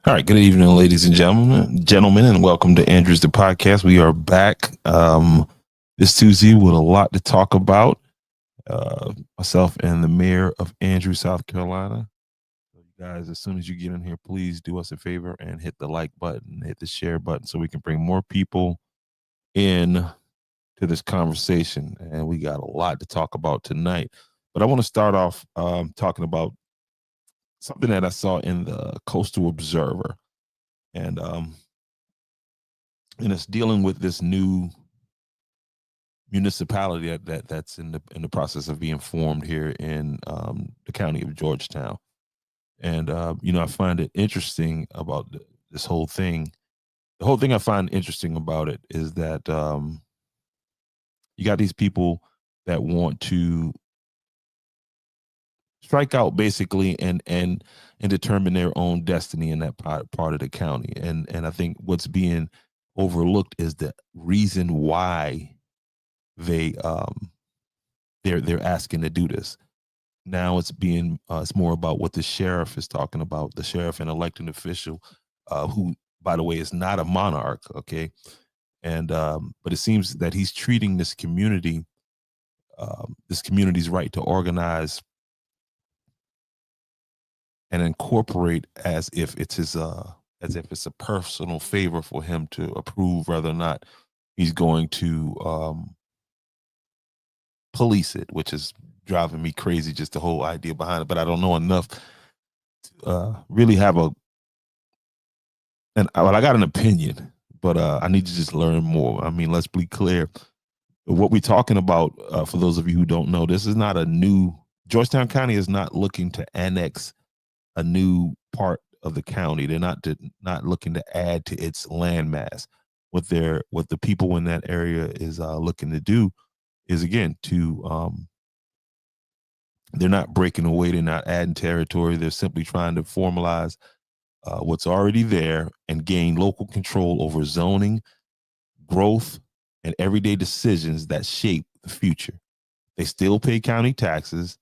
All right, good evening, ladies and gentlemen, and welcome to Andrews the podcast. We are back this Tuesday with a lot to talk about. Myself and the mayor of Andrews, South Carolina. So you guys, as soon as you get in here, please do us a favor and hit the like button, hit the share button, so we can bring more people in to this conversation. And we got a lot to talk about tonight. But I want to start off talking about something that I saw in the Coastal Observer, and and it's dealing with this new municipality that's in the process of being formed here in the county of Georgetown. And I find it interesting about this whole thing. The whole thing I find interesting about it is that you got these people that want to strike out basically and determine their own destiny in that part of the county. And I think what's being overlooked is the reason why they they're asking to do this. Now it's more about what the sheriff is talking about, the sheriff and elected official, who, by the way, is not a monarch. Okay, and but it seems that he's treating this community's right to organize and incorporate as if it's a personal favor for him to approve whether or not he's going to police it, which is driving me crazy, just the whole idea behind it. But I don't know enough to really have I got an opinion, but I need to just learn more. I mean, let's be clear. What we're talking about, for those of you who don't know, this is not a new, Georgetown County is not looking to annex a new part of the county. They're not looking to add to its landmass. What the people in that area is looking to do is, again, to they're not breaking away, they're not adding territory. They're simply trying to formalize what's already there and gain local control over zoning, growth, and everyday decisions that shape the future. They still pay county taxes.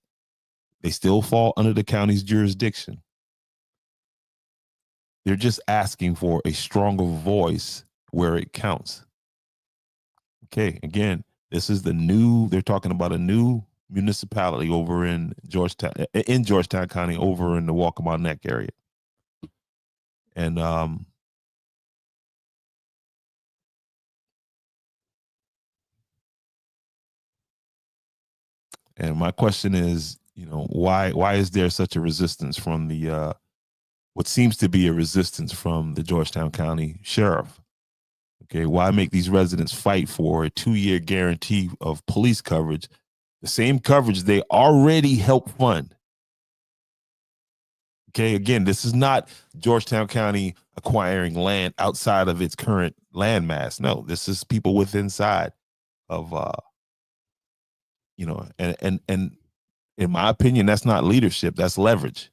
They still fall under the county's jurisdiction. They're just asking for a stronger voice where it counts. Okay, again, they're talking about a new municipality over in Georgetown County, over in the Waccamaw Neck area. And my question is, why is there such a resistance from the what seems to be a resistance from the Georgetown County Sheriff? Okay, why make these residents fight for a 2-year guarantee of police coverage, the same coverage they already help fund? Okay, again, this is not Georgetown County acquiring land outside of its current landmass. No, this is people within inside of and in my opinion, that's not leadership, that's leverage.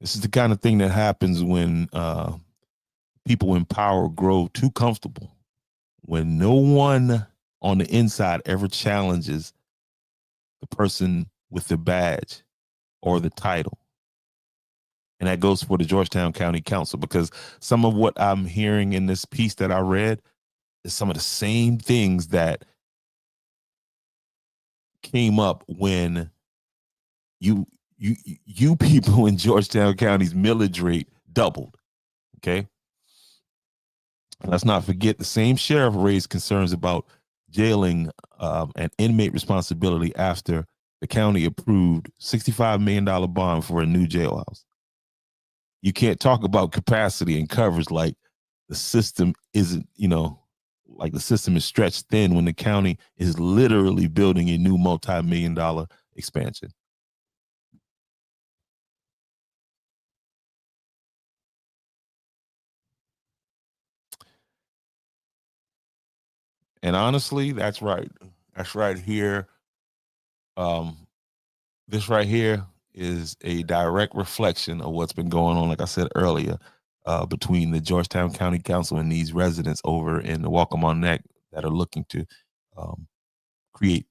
This is the kind of thing that happens when people in power grow too comfortable, when no one on the inside ever challenges the person with the badge or the title. And that goes for the Georgetown County Council, because some of what I'm hearing in this piece that I read is some of the same things that came up when you people in Georgetown County's millage rate doubled. Okay. Let's not forget the same sheriff raised concerns about jailing and inmate responsibility after the county approved $65 million bond for a new jailhouse. You can't talk about capacity and coverage like the system isn't, like the system is stretched thin when the county is literally building a new multi-million-dollar expansion. And honestly, that's right. That's right here. Um, this right here is a direct reflection of what's been going on, like I said earlier, between the Georgetown County Council and these residents over in the Waccamaw Neck that are looking to create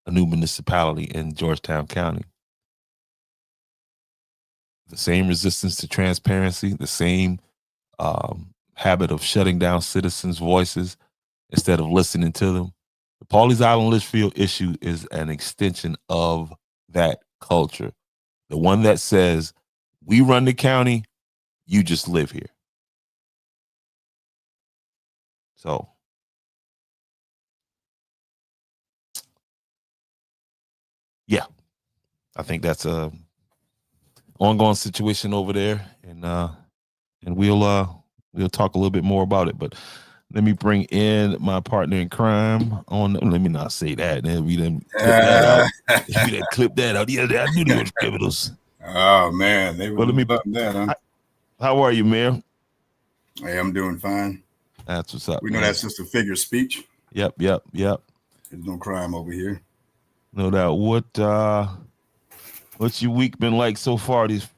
a new municipality in Georgetown County. the same resistance to transparency, the same habit of shutting down citizens' voices instead of listening to them. The Pawleys Island Litchfield issue is an extension of that culture. The one that says, we run the county, you just live here. So, yeah, I think that's a ongoing situation over there, and we'll talk a little bit more about it. But let me bring in my partner in crime on. Let me not say that. Then we didn't clip that out. We didn't clip that out. Yeah, I knew they were criminals. Oh man, they were that, huh? How are you, Mayor? Hey, I'm doing fine. That's what's up. We know that's just a figure of speech. Yep. There's no crime over here. No doubt. What's your week been like so far these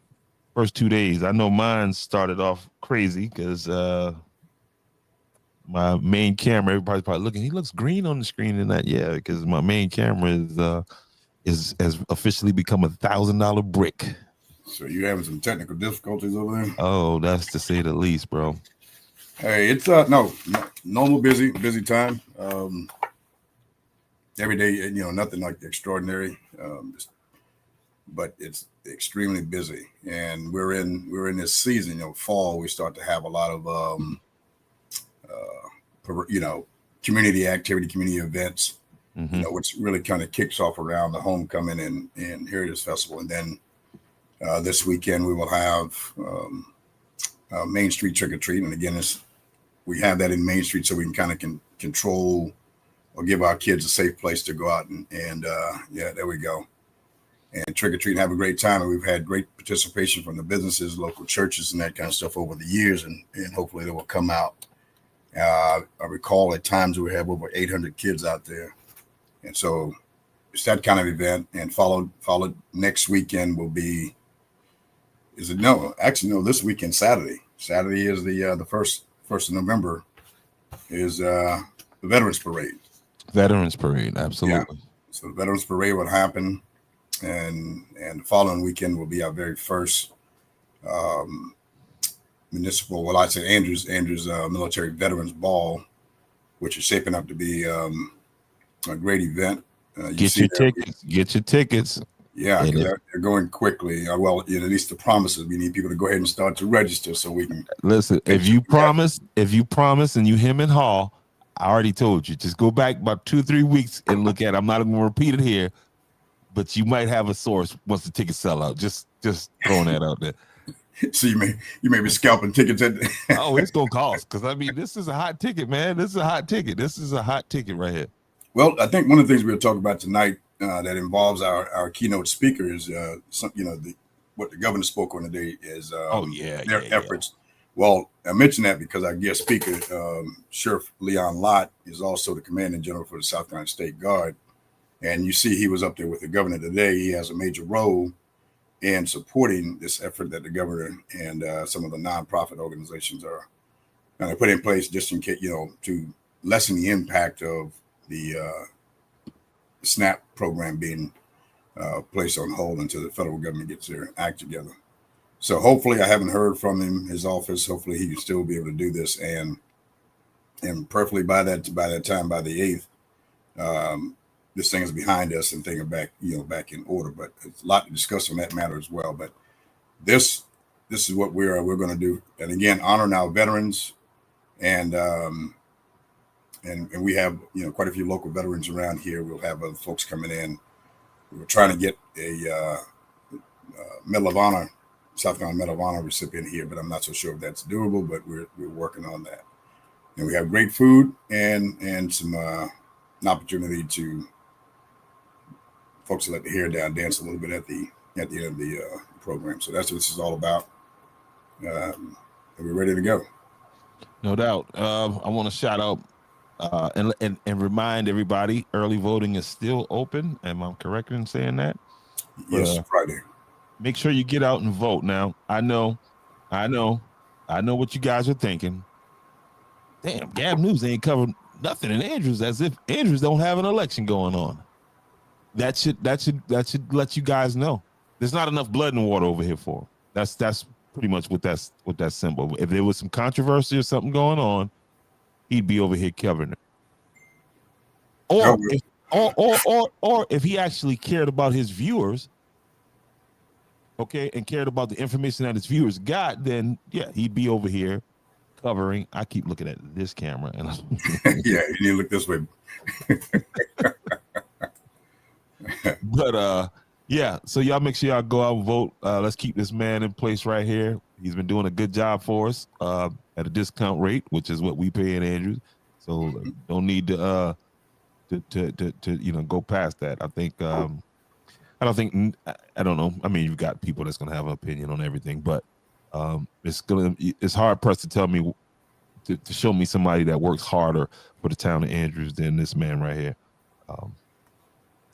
first 2 days? I know mine started off crazy because my main camera, everybody's probably looking, he looks green on the screen and that. Yeah, because my main camera has officially become $1,000 brick. So you having some technical difficulties over there? Oh, that's to say the least, bro. Hey, it's normal busy time. Every day, nothing like extraordinary. But it's extremely busy, and we're in this season. Fall, we start to have a lot of community activity, community events. Mm-hmm. Which really kind of kicks off around the homecoming and Heritage Festival, and then this weekend we will have Main Street trick or treat, and again, we have that in Main Street so we can kind of control or give our kids a safe place to go out and there we go. And trick or treat and have a great time. And we've had great participation from the businesses, local churches, and that kind of stuff over the years. And hopefully they will come out. I recall at times we have over 800 kids out there. And so it's that kind of event. And followed next weekend will be, this weekend, Saturday. Saturday is the first of November is the Veterans Parade. Veterans Parade, absolutely. Yeah. So the Veterans Parade will happen. And the following weekend will be our very first municipal, Andrews Military Veterans Ball, which is shaping up to be a great event. Get your tickets. Yeah, they're going quickly. At least the promises. We need people to go ahead and start to register so we can listen. If you promise and you hem and haw, I already told you. Just go back about 2 or 3 weeks and look at it. I'm not going to repeat it here. But you might have a source once the tickets sell out. Just throwing that out there. So you may be scalping tickets at Oh, it's gonna cost, because this is a hot ticket, man. This is a hot ticket. This is a hot ticket right here. Well, I think one of the things we'll talk about tonight that involves our keynote speaker is what the governor spoke on today is their efforts. Well, I mentioned that because our guest speaker, Sheriff Leon Lott, is also the commanding general for the South Carolina State Guard. And you see he was up there with the governor today. He has a major role in supporting this effort that the governor and some of the nonprofit organizations are kind of put in place just in case, to lessen the impact of the SNAP program being placed on hold until the federal government gets their act together. So hopefully, I haven't heard from him, his office. Hopefully he can still be able to do this. And perfectly by that time, by the 8th, this thing is behind us and things are back in order. But it's a lot to discuss on that matter as well. But this is what we're going to do. And again, honoring our veterans, and we have quite a few local veterans around here. We'll have other folks coming in. We're trying to get a Medal of Honor, South Carolina Medal of Honor recipient here, but I'm not so sure if that's doable. But we're working on that. And we have great food and some an opportunity to folks to let the hair down, dance a little bit at the end of the program. So that's what this is all about. And we're ready to go. No doubt. I want to shout out and remind everybody, early voting is still open. Am I correct in saying that? Yes, Friday. Make sure you get out and vote. Now, I know what you guys are thinking. Damn, Gab News ain't covered nothing in Andrews, as if Andrews don't have an election going on. That should let you guys know there's not enough blood in the water over here for them. That's pretty much what that's symbol. If there was some controversy or something going on, he'd be over here covering it. Or if he actually cared about his viewers, okay, and cared about the information that his viewers got, then yeah, he'd be over here covering. I keep looking at this camera, and yeah, you need to look this way. But yeah, so y'all make sure y'all go out and vote. Let's keep this man in place right here. He's been doing a good job for us at a discount rate, which is what we pay in Andrews. So don't need to go past that. I think I don't know. I mean, you've got people that's gonna have an opinion on everything, but it's hard pressed to tell me to show me somebody that works harder for the town of Andrews than this man right here.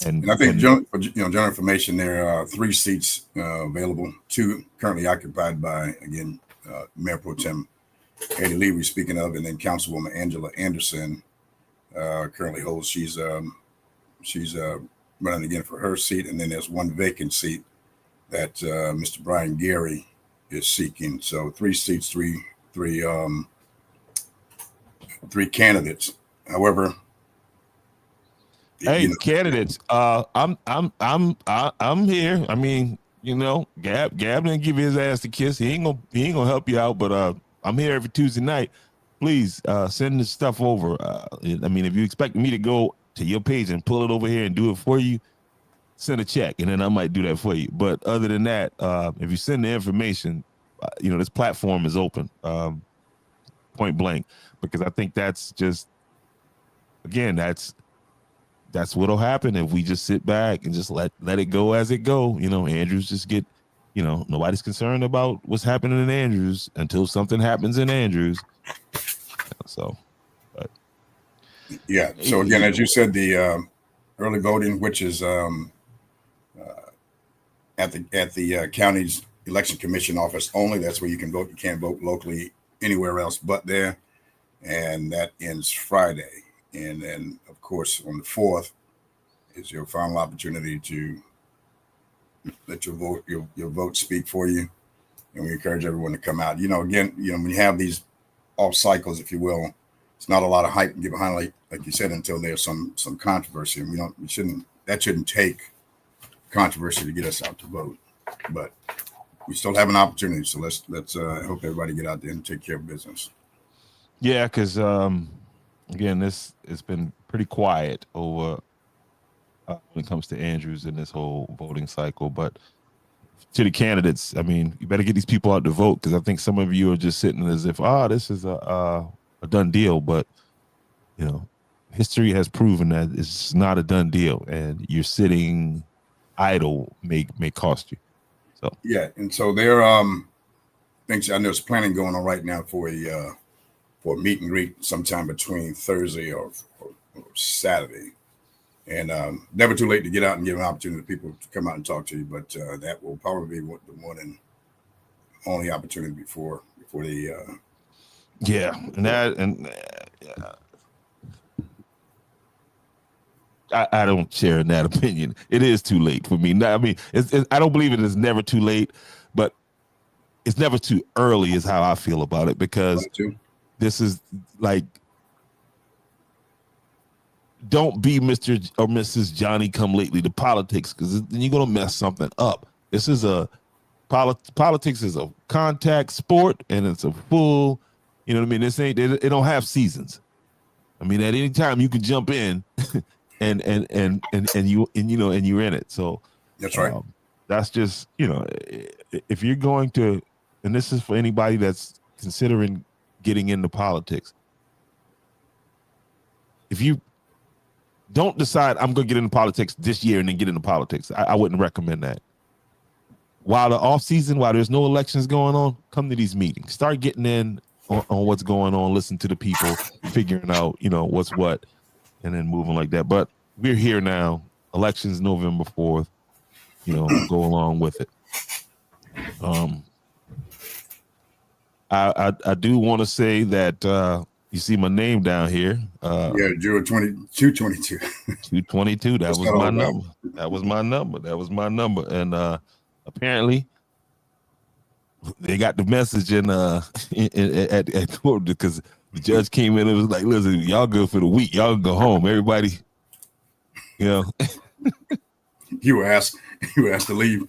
And I think general information, there are 3 seats available, 2 currently occupied by, again, Mayor Pro Tem Eddie Lee, we're speaking of, and then Councilwoman Angela Anderson currently holds. She's running again for her seat, and then there's 1 vacant seat that Mr. Brian Gary is seeking. So 3 seats, three candidates. However, hey, candidates, I'm here. I mean, Gab didn't give his ass the kiss. He ain't gonna help you out, but I'm here every Tuesday night. Please send this stuff over. I mean, if you expect me to go to your page and pull it over here and do it for you, send a check, and then I might do that for you. But other than that, if you send the information, this platform is open, point blank, because I think that's just, again, that's what'll happen if we just sit back and just let it go as it go. Andrews just get, nobody's concerned about what's happening in Andrews until something happens in Andrews. So, but yeah. So again, as you said, the early voting, which is at the county's election commission office only. That's where you can vote. You can't vote locally anywhere else but there, and that ends Friday. And then, of course, on the 4th is your final opportunity to let your vote speak for you. And we encourage everyone to come out. Again, when you have these off cycles, if you will, it's not a lot of hype to get behind, like you said, until there's some controversy. And that shouldn't take controversy to get us out to vote. But we still have an opportunity. So let's hope everybody get out there and take care of business. Yeah, because again, it's been pretty quiet over when it comes to Andrews in this whole voting cycle. But to the candidates, I mean, you better get these people out to vote, because I think some of you are just sitting as if, this is a done deal. But history has proven that it's not a done deal, and you're sitting idle may cost you. So yeah, and so there things, I know there's planning going on right now for a meet and greet sometime between Thursday or Saturday. And never too late to get out and give an opportunity to people to come out and talk to you. But that will probably be the one and only opportunity before the I don't share in that opinion. It is too late for me. I mean, I don't believe it is never too late, but it's never too early is how I feel about it, because this is like, don't be Mr. or Mrs. Johnny come lately to politics, because then you're going to mess something up. This is politics is a contact sport, and it's a full, you know what I mean? It don't have seasons. I mean, at any time you can jump in and you're in it. So that's right. That's just, if you're going to, and this is for anybody that's considering getting into politics, if you don't decide I'm going to get into politics this year and then get into politics, I wouldn't recommend that. While the off season, while there's no elections going on, come to these meetings. Start getting in on what's going on. Listen to the people, figuring out, what's what, and then moving like that. But we're here now. Elections November 4th. Go along with it. I do want to say that you see my name down here. Juror 222. 222. That was my number. That was my number. And apparently they got the message at court because the judge came in and was like, "Listen, y'all good for the week. Y'all go home. Everybody, you know." You were asked to leave.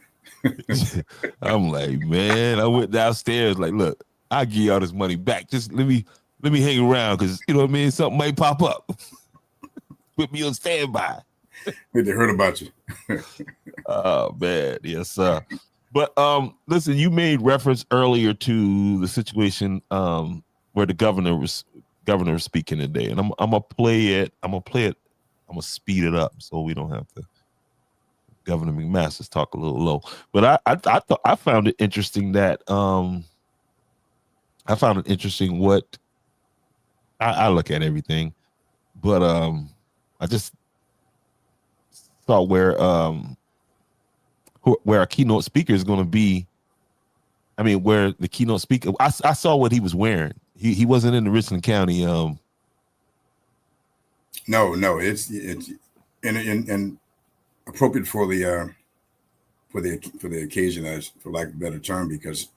I'm like, man, I went downstairs like, look, I'll give y'all this money back. Just let me hang around because you know what I mean. Something might pop up. Put me on standby. They heard about you. Oh man, yes, sir. But listen, you made reference earlier to the situation where the governor was speaking today, and I'm gonna play it. I'm gonna speed it up so we don't have to. Governor McMaster's talk a little low, but I found it interesting that what I look at everything, but I just thought where our keynote speaker is going to be. I mean, where the keynote speaker, I saw what he was wearing. He wasn't in the Richland County. No, it's and appropriate for the occasion, as for lack of a better term, because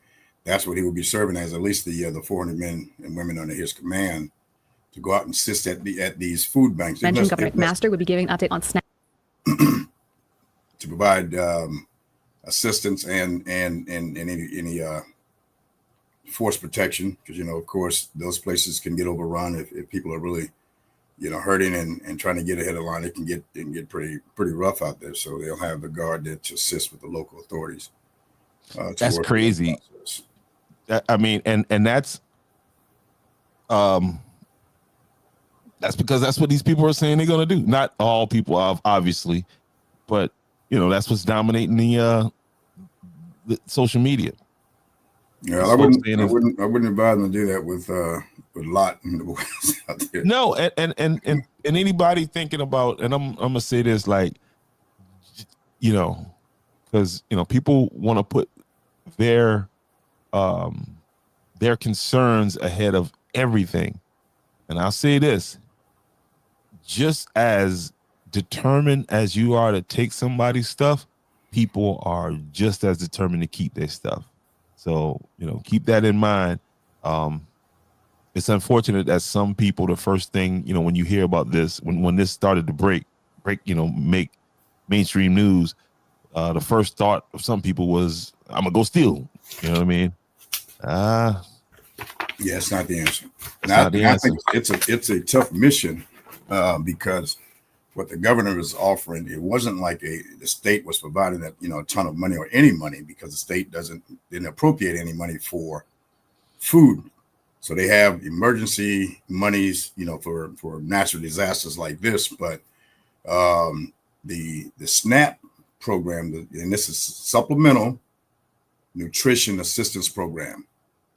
that's what he will be serving as, at least the 400 men and women under his command, to go out and assist at these food banks. Mentioned Governor McMaster would be giving an update on SNAP to provide assistance and any force protection, because of course those places can get overrun if people are really hurting and trying to get ahead of the line. It can get pretty rough out there. So they'll have the guard there to assist with the local authorities. That's crazy. I mean, and that's because that's what these people are saying they're going to do. Not all people, obviously, but that's what's dominating the social media. Yeah, I wouldn't advise them to do that with Lot and the boys out there. No, and anybody thinking about, and I'm gonna say this, like, because people want to put their concerns ahead of everything, and I'll say this: just as determined as you are to take somebody's stuff, people are just as determined to keep their stuff. So, keep that in mind. It's unfortunate that some people, the first thing, when you hear about this, when this started to break, make mainstream news, the first thought of some people was, I'm gonna go steal. You know what I mean? Yeah, it's not the answer. I think it's a tough mission because what the governor is offering, it wasn't like the state was providing that, a ton of money or any money, because the state didn't appropriate any money for food. So they have emergency monies, for natural disasters like this. But the SNAP program, and this is Supplemental Nutrition Assistance Program.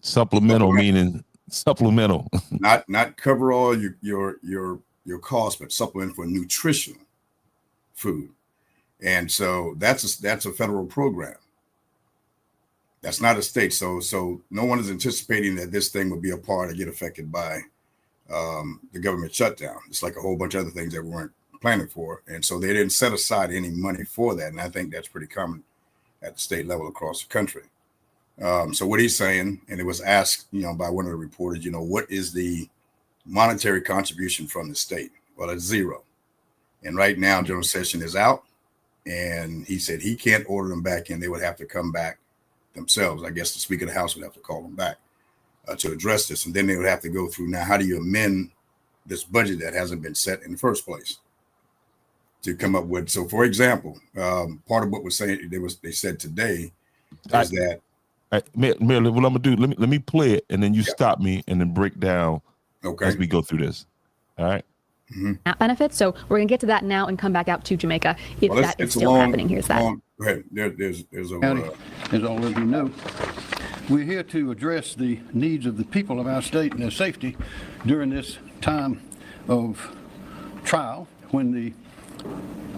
Supplemental meaning supplemental. not cover all your costs, but supplement for nutrition food. And so that's a federal program. That's not a state. So no one is anticipating that this thing would be a part or get affected by the government shutdown. It's like a whole bunch of other things that we weren't planning for. And so they didn't set aside any money for that. And I think that's pretty common at the state level across the country. So what he's saying, and it was asked, by one of the reporters, what is the monetary contribution from the state? Well, it's zero. And right now, General Sessions is out, and he said he can't order them back in. They would have to come back themselves. I guess the Speaker of the House would have to call them back to address this. And then they would have to go through, now, how do you amend this budget that hasn't been set in the first place to come up with? So, for example, part of what was saying, they said today is that. Mayor, what I'm gonna do? Let me play it, and then you stop me, and then break down as we go through this. All right. Mm-hmm. Benefits. So we're gonna get to that now and come back out to Jamaica if that is still happening. Here's that. Go ahead. There's a. As all of you know, we're here to address the needs of the people of our state and their safety during this time of trial, when the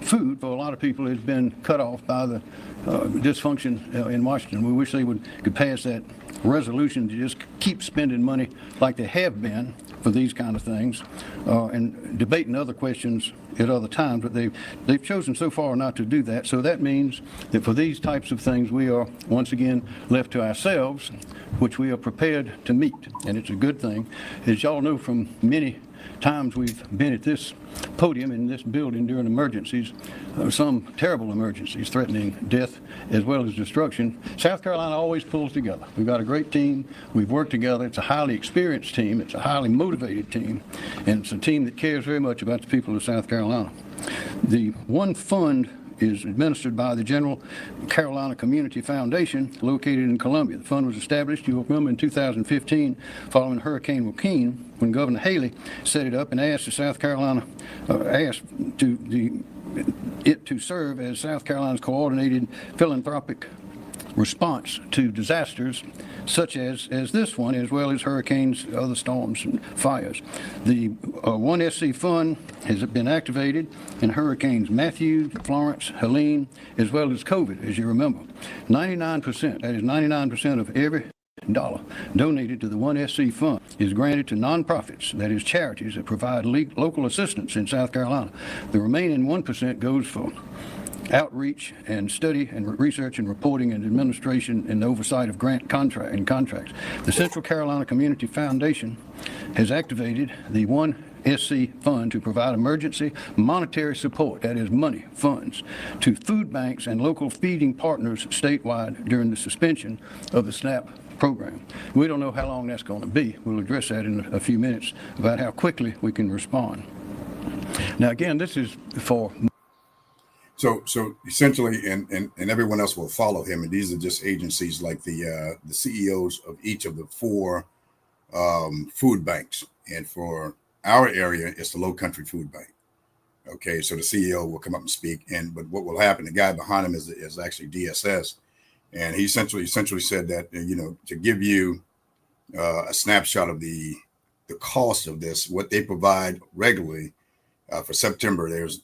food for a lot of people has been cut off by the dysfunction in Washington. We wish they could pass that resolution to just keep spending money like they have been for these kind of things, and debating other questions at other times, but they've chosen so far not to do that. So that means that for these types of things, we are once again left to ourselves, which we are prepared to meet, and it's a good thing. As y'all know from many times we've been at this podium in this building during emergencies, some terrible emergencies threatening death as well as destruction, South Carolina always pulls together. We've got a great team. We've worked together. It's a highly experienced team. It's a highly motivated team. And it's a team that cares very much about the people of South Carolina. The one fund is administered by the General Carolina Community Foundation located in Columbia. The fund was established, you'll remember, in 2015 following Hurricane Joaquin, when Governor Haley set it up and asked the South Carolina, it to serve as South Carolina's coordinated philanthropic response to disasters such as this one, as well as hurricanes, other storms, and fires. The 1SC fund has been activated in hurricanes Matthew, Florence, Helene, as well as COVID, as you remember. 99%, that is 99% of every dollar donated to the 1SC fund is granted to nonprofits, that is charities that provide local assistance in South Carolina. The remaining 1% goes for outreach and study and research and reporting and administration and oversight of contracts. The Central Carolina Community Foundation has activated the 1SC fund to provide emergency monetary support, that is money, funds, to food banks and local feeding partners statewide during the suspension of the SNAP program. We don't know how long that's going to be. We'll address that in a few minutes about how quickly we can respond. Now, again, this is for So essentially, and everyone else will follow him. And these are just agencies like the CEOs of each of the 4 food banks. And for our area, it's the Low Country Food Bank. Okay, so the CEO will come up and speak. But what will happen? The guy behind him is actually DSS, and he essentially said that to give you a snapshot of the cost of this, what they provide regularly. For September, there was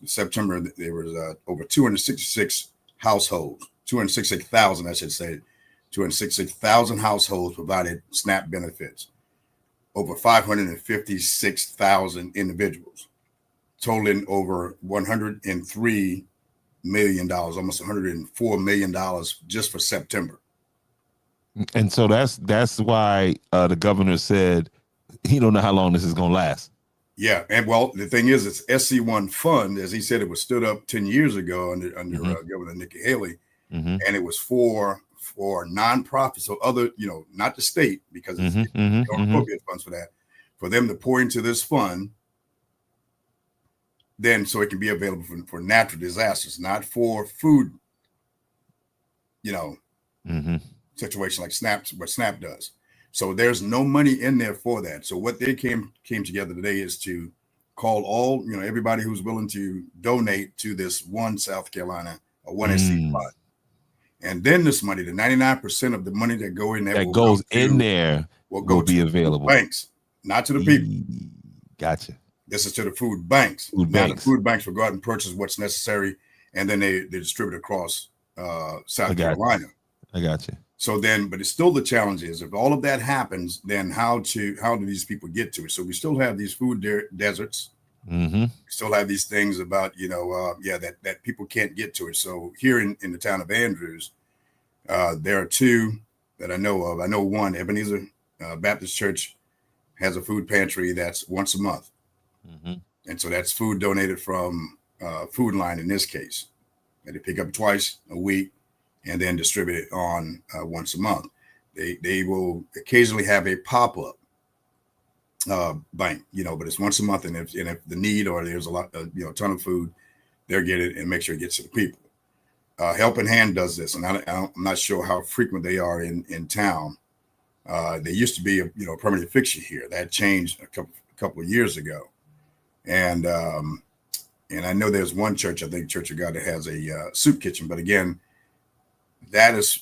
over 266 households, 266,000, I should say, 266,000 households provided SNAP benefits. Over 556,000 individuals, totaling over $103 million, almost $104 million just for September. And so that's why the governor said he don't know how long this is going to last. Yeah, and well, the thing is, it's SC1 fund, as he said, it was stood up 10 years ago under Governor Nikki Haley, and it was for nonprofits, so other, not the state, because it's don't appropriate funds for that, for them to pour into this fund, then so it can be available for natural disasters, not for food, situation like SNAP, what SNAP does. So there's no money in there for that. So what they came together today is to call all, everybody who's willing to donate to this one South Carolina or 1SC fund. And then this money, the 99% of the money that go in there that goes in there will be available. Banks, not to the people. Gotcha. This is to the food banks. The food banks will go out and purchase what's necessary, and then they distribute across South Carolina. I got you. So then, but it's still the challenge is if all of that happens, then how do these people get to it? So we still have these food deserts. We still have these things about, that people can't get to it. So here in the town of Andrews, there are 2 that I know of. I know one, Ebenezer Baptist Church has a food pantry that's once a month. And so that's food donated from Food Line in this case. And they pick up twice a week and then distribute it on once a month. They will occasionally have a pop-up bank, but it's once a month. And if the need or there's a ton of food, they'll get it and make sure it gets to the people. Helping Hand does this, and I'm not sure how frequent they are in town. They used to be a permanent fixture here. That changed a couple of years ago, and I know there's one church, I think Church of God, that has a soup kitchen. But again, that is,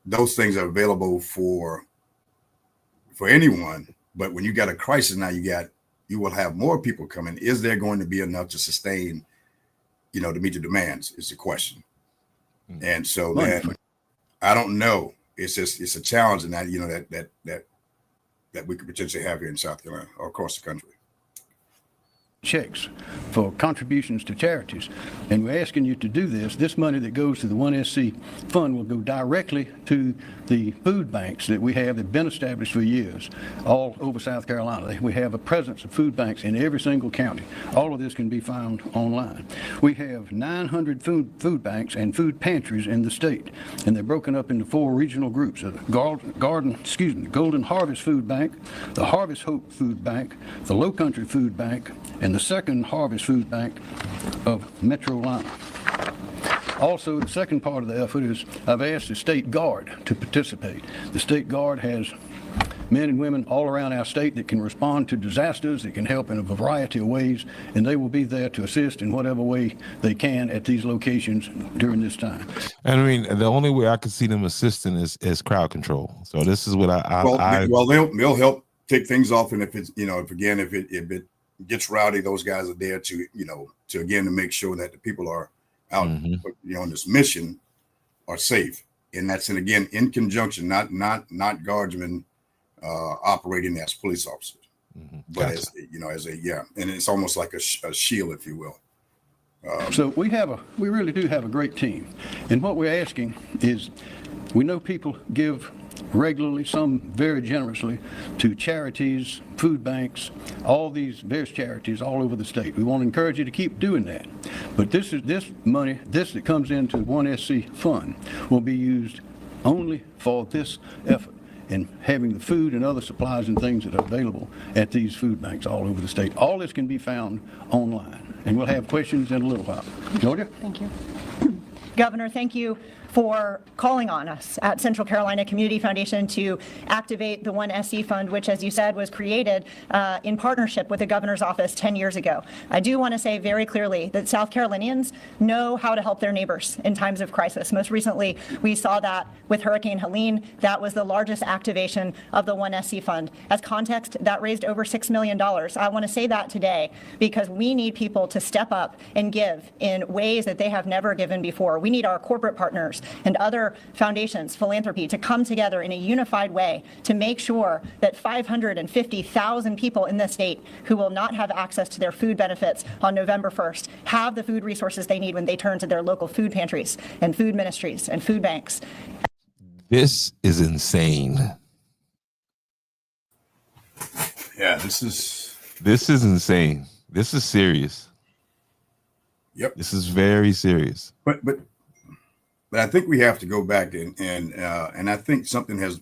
those things are available for anyone. But when you got a crisis now, you will have more people coming. Is there going to be enough to sustain to meet the demands is the question. And so then I don't know. It's a challenge, and that we could potentially have here in South Carolina or across the country. Checks for contributions to charities, and we're asking you to do this. This money that goes to the 1SC fund will go directly to the food banks that we have that have been established for years all over South Carolina. We have a presence of food banks in every single county. All of this can be found online. We have 900 food banks and food pantries in the state, and they're broken up into 4 regional groups: the Golden Harvest Food Bank, the Harvest Hope Food Bank, the Low Country Food Bank, and the Second Harvest Food Bank of Metro Atlanta. Also, the second part of the effort is I've asked the State Guard to participate. The State Guard has men and women all around our state that can respond to disasters, that can help in a variety of ways, and they will be there to assist in whatever way they can at these locations during this time. And I mean, the only way I can see them assisting is crowd control. So this is what they'll help take things off, and if it's if it gets rowdy, those guys are there to to make sure that the people are out on this mission are safe. And that's in conjunction, not guardsmen operating as police officers, but and it's almost like a shield, if you will. So we really do have a great team, and what we're asking is, we know people give regularly, some very generously, to charities, food banks, all these various charities all over the state. We want to encourage you to keep doing that. But this money that comes into 1SC fund will be used only for this effort and having the food and other supplies and things that are available at these food banks all over the state. All this can be found online, and we'll have questions in a little while. Georgia? Thank you. Governor, thank you for calling on us at Central Carolina Community Foundation to activate the 1SC Fund, which, as you said, was created in partnership with the governor's office 10 years ago. I do want to say very clearly that South Carolinians know how to help their neighbors in times of crisis. Most recently, we saw that with Hurricane Helene. That was the largest activation of the 1SC Fund. As context, that raised over $6 million. I want to say that today because we need people to step up and give in ways that they have never given before. We need our corporate partners and other foundations, philanthropy, to come together in a unified way to make sure that 550,000 people in the state who will not have access to their food benefits on November 1st have the food resources they need when they turn to their local food pantries and food ministries and food banks. This is insane. Yeah, this is insane. This is serious. Yep. This is very serious. But I think we have to go back and I think there's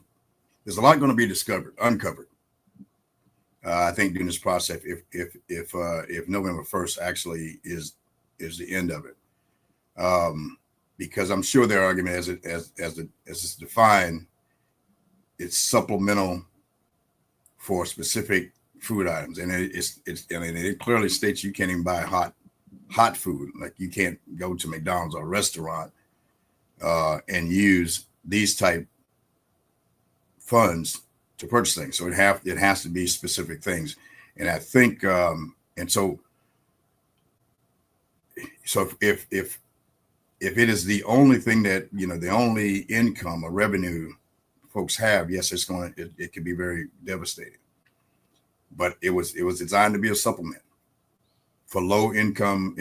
a lot going to be uncovered. I think during this process, if November 1st actually is the end of it, because I'm sure their argument as it's defined, it's supplemental for specific food items, and it clearly states you can't even buy hot food. Like you can't go to McDonald's or a restaurant and use these type funds to purchase things. So it has to be specific things. And I think so if it is the only thing that the only income or revenue folks have, yes, it can be very devastating. But it was designed to be a supplement for low income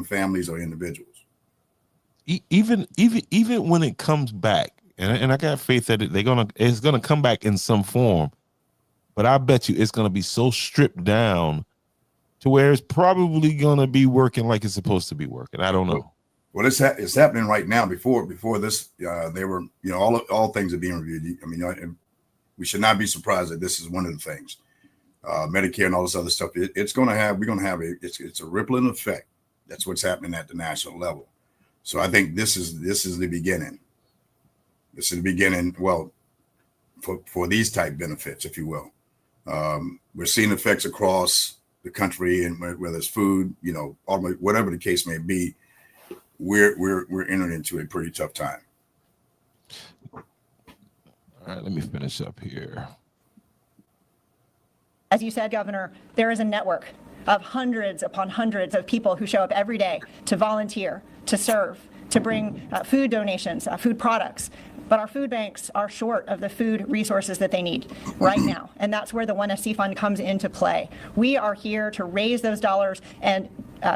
families or individuals. Even when it comes back, and I got faith that it's gonna come back in some form, but I bet you it's gonna be so stripped down to where it's probably gonna be working like it's supposed to be working. I don't know. Well, it's happening right now. Before this, they were all things are being reviewed. I mean, we should not be surprised that this is one of the things. Medicare and all this other stuff. It's a rippling effect. That's what's happening at the national level. So I think this is the beginning. This is the beginning. Well, for these type benefits, if you will, we're seeing effects across the country, and whether it's food, whatever the case may be, we're entering into a pretty tough time. All right, let me finish up here. As you said, Governor, there is a network of hundreds upon hundreds of people who show up every day to volunteer, to serve, to bring food donations, food products. But our food banks are short of the food resources that they need right now. And that's where the 1SC Fund comes into play. We are here to raise those dollars and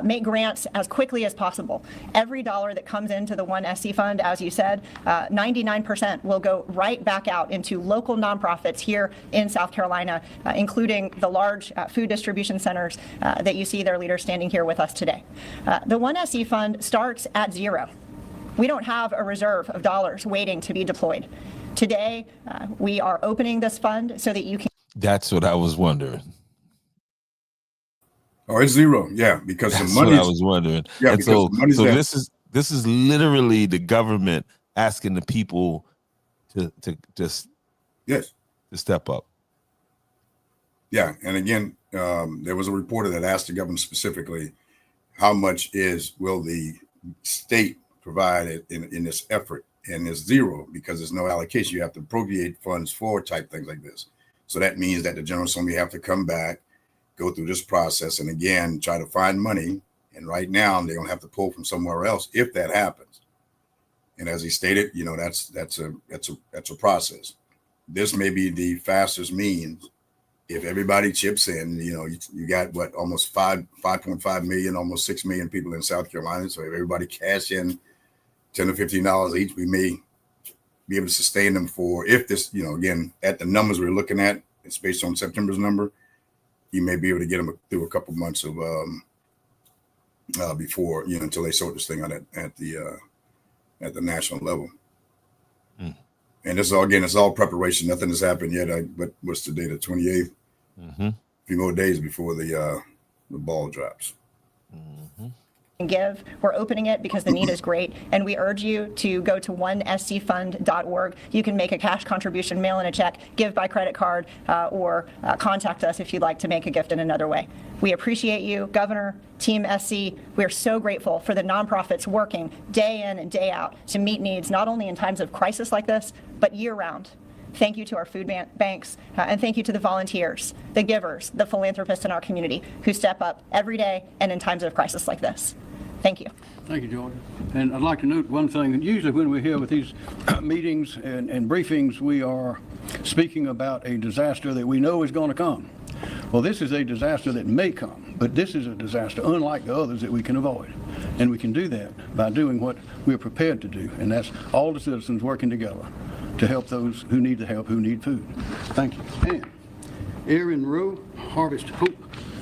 make grants as quickly as possible. Every dollar that comes into the 1SC Fund, as you said, 99% will go right back out into local nonprofits here in South Carolina, including the large food distribution centers that you see their leaders standing here with us today. The 1SC Fund starts at zero. We don't have a reserve of dollars waiting to be deployed. Today, we are opening this fund so that you can. That's what I was wondering. Oh, it's zero. Yeah, because That's the money. what I was wondering. Yeah, and because so the money's there. this is literally the government asking the people to just yes to step up. Yeah, and again, there was a reporter that asked the government specifically, how much will the state provide in this effort? And it's zero because there's no allocation. You have to appropriate funds for type things like this. So that means that the General Assembly have to come back, go through this process, and again try to find money. And right now they're gonna have to pull from somewhere else if that happens. And as he stated, that's a process. This may be the fastest means if everybody chips in. You got almost 5.5 million, almost 6 million people in South Carolina. So if everybody cash in $10 or $15 each, we may be able to sustain them for, if this, again, at the numbers we're looking at, it's based on September's number, you may be able to get them through a couple months of before, until they sort this thing out at the national level. And this it's all preparation. Nothing has happened yet. But what's the date? The 28th. A few more days before the ball drops. Give. We're opening it because the need is great, and we urge you to go to 1scfund.org. You can make a cash contribution, mail in a check, give by credit card, or contact us if you'd like to make a gift in another way. We appreciate you, Governor, Team SC. We're so grateful for the nonprofits working day in and day out to meet needs, not only in times of crisis like this, but year-round. Thank you to our food banks, and thank you to the volunteers, the givers, the philanthropists in our community who step up every day and in times of crisis like this. Thank you. Thank you, Jordan. And I'd like to note one thing. Usually when we're here with these meetings and briefings, we are speaking about a disaster that we know is going to come. Well, this is a disaster that may come, but this is a disaster unlike the others that we can avoid. And we can do that by doing what we're prepared to do, and that's all the citizens working together to help those who need the help, who need food. Thank you. And Erin Rowe, Harvest Hope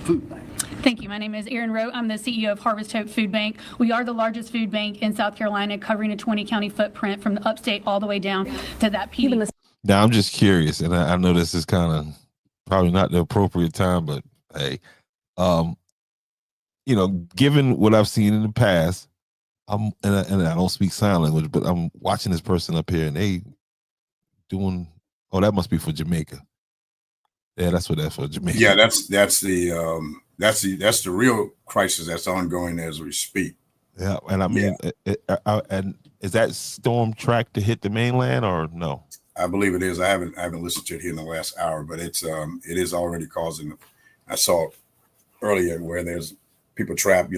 Food Bank. Thank you. My name is Erin Rowe. I'm the CEO of Harvest Hope Food Bank. We are the largest food bank in South Carolina, covering a 20-county footprint from the upstate all the way down to that PD. Now, I'm just curious, and I know this is kind of probably not the appropriate time, but hey, given what I've seen in the past, and I don't speak sign language, but I'm watching this person up here, and they doing. Oh, that must be for Jamaica. Yeah, that's what that's for, Jamaica. Yeah, that's the real crisis that's ongoing as we speak. Yeah, and I mean, and is that storm tracked to hit the mainland or no? I believe it is. I haven't listened to it here in the last hour, but it is already causing. I saw earlier where there's people trapped.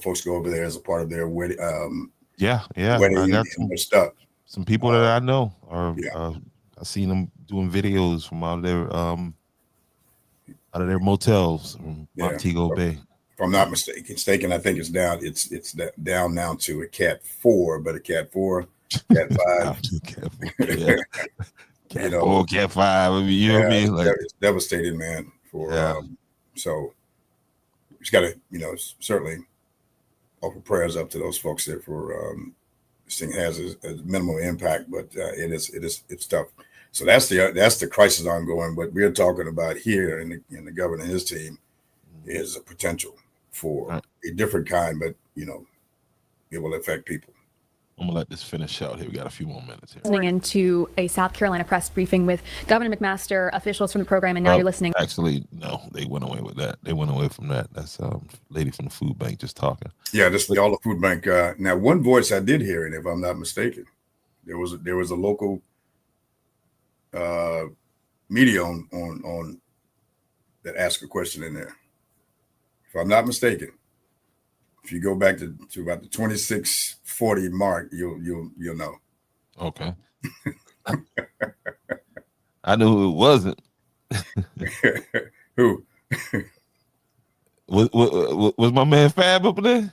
Folks go over there as a part of their wedding. Wedding I got some people that I know are. I've seen them doing videos from out of their motels from Montego Bay. If I'm not mistaken, I think it's down. It's down now to a Cat 4, but a Cat 4, Cat 5. Cat 4, Cat 5. I mean, you know what I mean? Like, it's devastating, man. So we just got to, certainly offer prayers up to those folks there for this thing has a minimal impact, but it's tough. So that's the crisis ongoing. What we're talking about here in the governor and his team is a potential for a different kind, but it will affect people. I'm gonna let this finish out here. We got a few more minutes here. Listening into a South Carolina press briefing with Governor McMaster, officials from the program, and now you're listening. Actually, no, they went away with that. They went away from that. That's lady from the food bank just talking. Yeah, this all the food bank. Now, one voice I did hear, and if I'm not mistaken, there was a local media on that asked a question in there. if I'm not mistaken, if you go back to about the 2640 mark, you'll know. Okay. I knew who it wasn't. Who? Was my man Fab up there?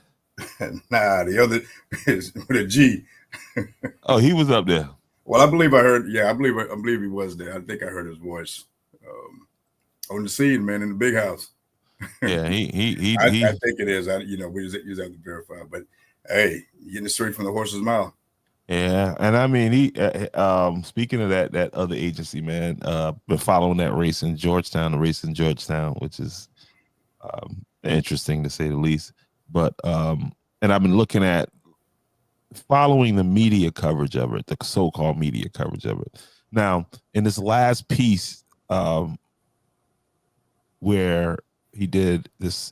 Nah, the other is with a G. Oh, he was up there. Well, I believe I heard. Yeah, I believe he was there. I think I heard his voice on the scene, man, in the big house. Yeah, he. I think it is. We just have to verify. But hey, you're getting it straight from the horse's mouth. Yeah, and I mean, he. Speaking of that other agency, man, been following that race in Georgetown, which is interesting to say the least. But and I've been looking at following the media coverage of it, the so-called media coverage of it. Now, in this last piece, where he did this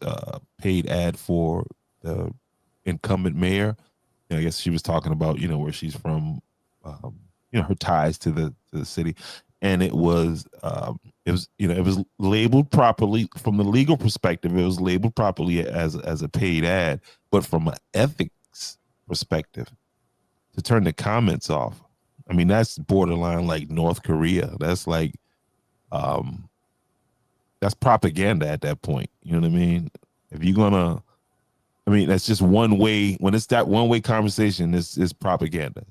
paid ad for the incumbent mayor, I guess she was talking about, where she's from, her ties to the city, and it was labeled properly from the legal perspective. It was labeled properly as a paid ad, but from an ethics perspective, to turn the comments off, I mean, that's borderline like North Korea. That's like, that's propaganda at that point. You know what I mean? If you're gonna, that's just one way. When it's that one way conversation, it's propaganda.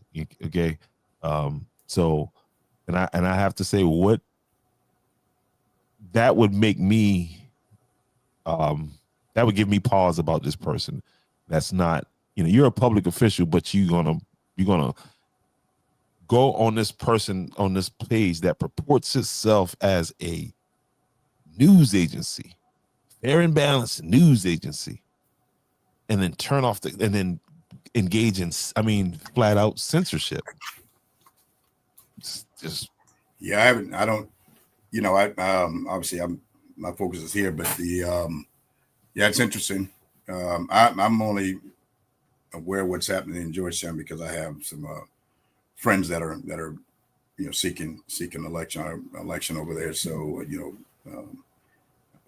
Okay. So, and I have to say, what that would make me, that would give me pause about this person. That's not, you're a public official, but you're gonna go on this person on this page that purports itself as a news agency, fair and balanced news agency, and then turn off and then engage in, flat out censorship. Yeah, I don't, obviously my focus is here, but it's interesting. I'm only aware of what's happening in Georgetown because I have some friends that are seeking election over there. So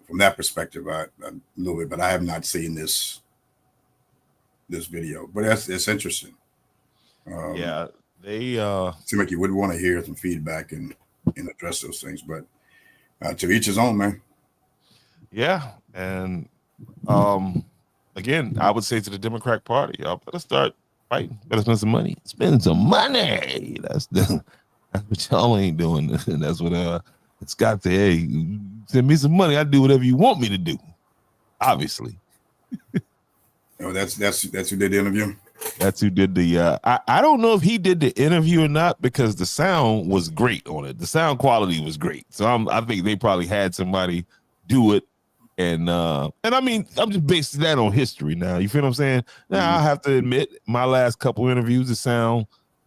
from that perspective, I a little bit, but I have not seen this video. But it's interesting. Yeah, they seem like you would want to hear some feedback and address those things, but to each his own, man. Yeah, and again, I would say to the Democratic Party, y'all better start fighting. Better spend some money. Spend some money. That's what y'all ain't doing. That's what Scott said. Hey, send me some money. I do whatever you want me to do. Obviously. That's who did the interview. That's who did the. I don't know if he did the interview or not because the sound was great on it. The sound quality was great. So I think they probably had somebody do it. And I'm just basing that on history now. You feel what I'm saying? Now I have to admit, my last couple interviews, the sound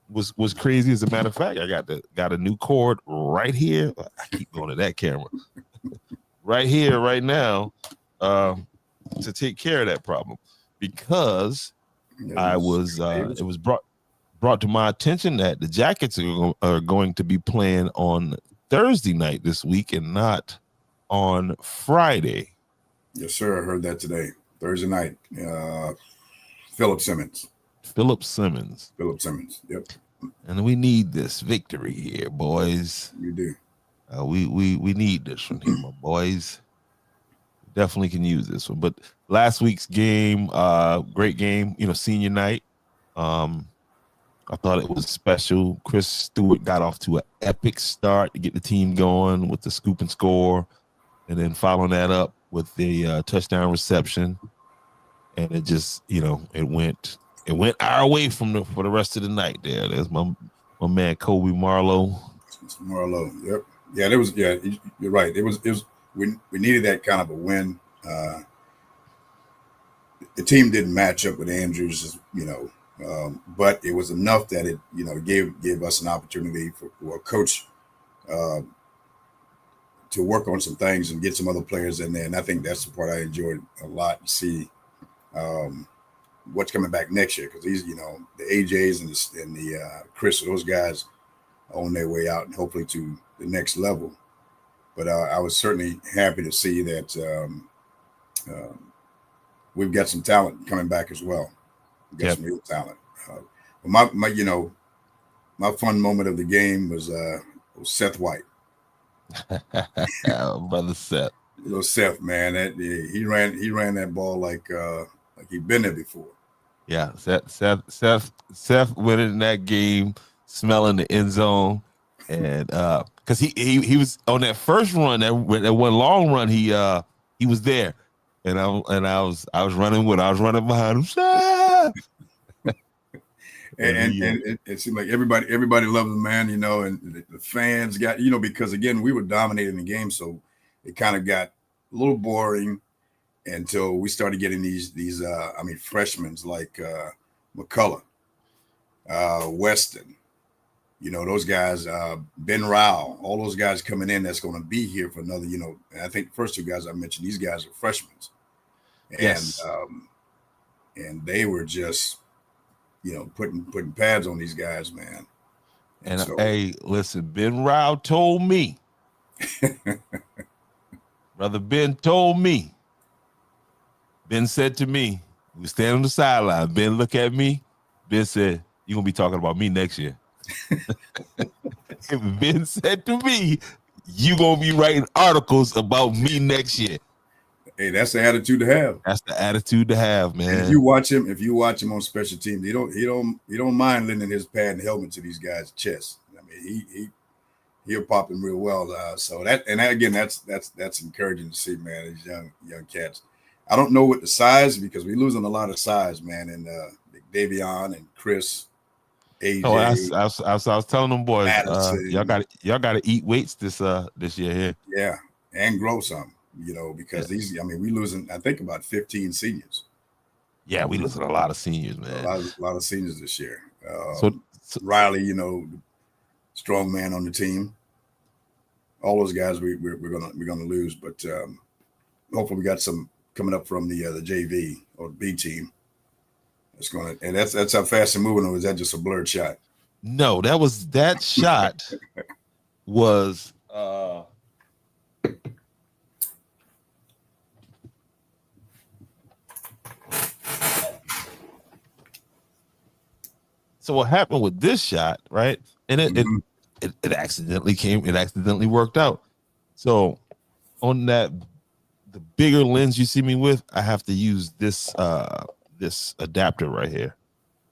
was crazy. As a matter of fact, I got a new cord right here. I keep going to that camera. Right here, right now, to take care of that problem. Because it was brought to my attention that the Jackets are going to be playing on Thursday night this week and not on Friday. Yes, sir. I heard that today. Thursday night. Philip Simmons. Yep. And we need this victory here, boys. We do. We need this one here, my boys. Definitely can use this one. But last week's game, great game. Senior night. I thought it was special. Chris Stewart got off to an epic start to get the team going with the scoop and score, and then following that up with the touchdown reception, and it just it went our way for the rest of the night. There's my man Kobe Marlowe. Yep. Yeah, there was. Yeah, you're right. It was. We needed that kind of a win. The team didn't match up with Andrews, but it was enough that it gave us an opportunity for a coach to work on some things and get some other players in there. And I think that's the part I enjoyed a lot to see what's coming back next year, because these, the AJs and the Chris, those guys are on their way out and hopefully to the next level. But I was certainly happy to see that we've got some talent coming back as well. We've got some real talent. My fun moment of the game was Seth White. Brother Seth. Little Seth, man, he ran that ball like he'd been there before. Yeah, Seth went in that game smelling the end zone, and because he was on that first run, that one long run, he was there, and I was running behind him. And it seemed like everybody loved him, man, and the fans got, because again, we were dominating the game. So it kind of got a little boring until we started getting these freshmen like McCullough, Weston, those guys, Ben Rao, all those guys coming in that's going to be here for another, and I think the first two guys I mentioned, these guys are freshmen. And, yes. And they were just, putting pads on these guys, man. And so, hey, listen, Ben Rao told me, Brother Ben told me, Ben said to me, we stand on the sideline. Ben look at me. Ben said, you're going to be talking about me next year. Ben said to me, you're going to be writing articles about me next year. Hey, that's the attitude to have. That's the attitude to have, man. And if you watch him on special teams, he don't mind lending his pad and helmet to these guys' chests. I mean, he'll pop them real well. So that's encouraging to see, man. These young cats. I don't know what the size, because we're losing a lot of size, man. And Davion and Chris, AJ. Oh, I was telling them boys, y'all got to eat weights this year here. Yeah, and grow some. Because we losing, I think, about 15 seniors. Yeah, we losing a lot of seniors, man. A lot of seniors this year. So Riley, strong man on the team. All those guys we're gonna lose, but hopefully we got some coming up from the JV or B team. That's how fast they're moving. Or is that just a blurred shot? No, that shot was. So what happened with this shot, right? And it accidentally worked out. So on the bigger lens you see me with, I have to use this adapter right here.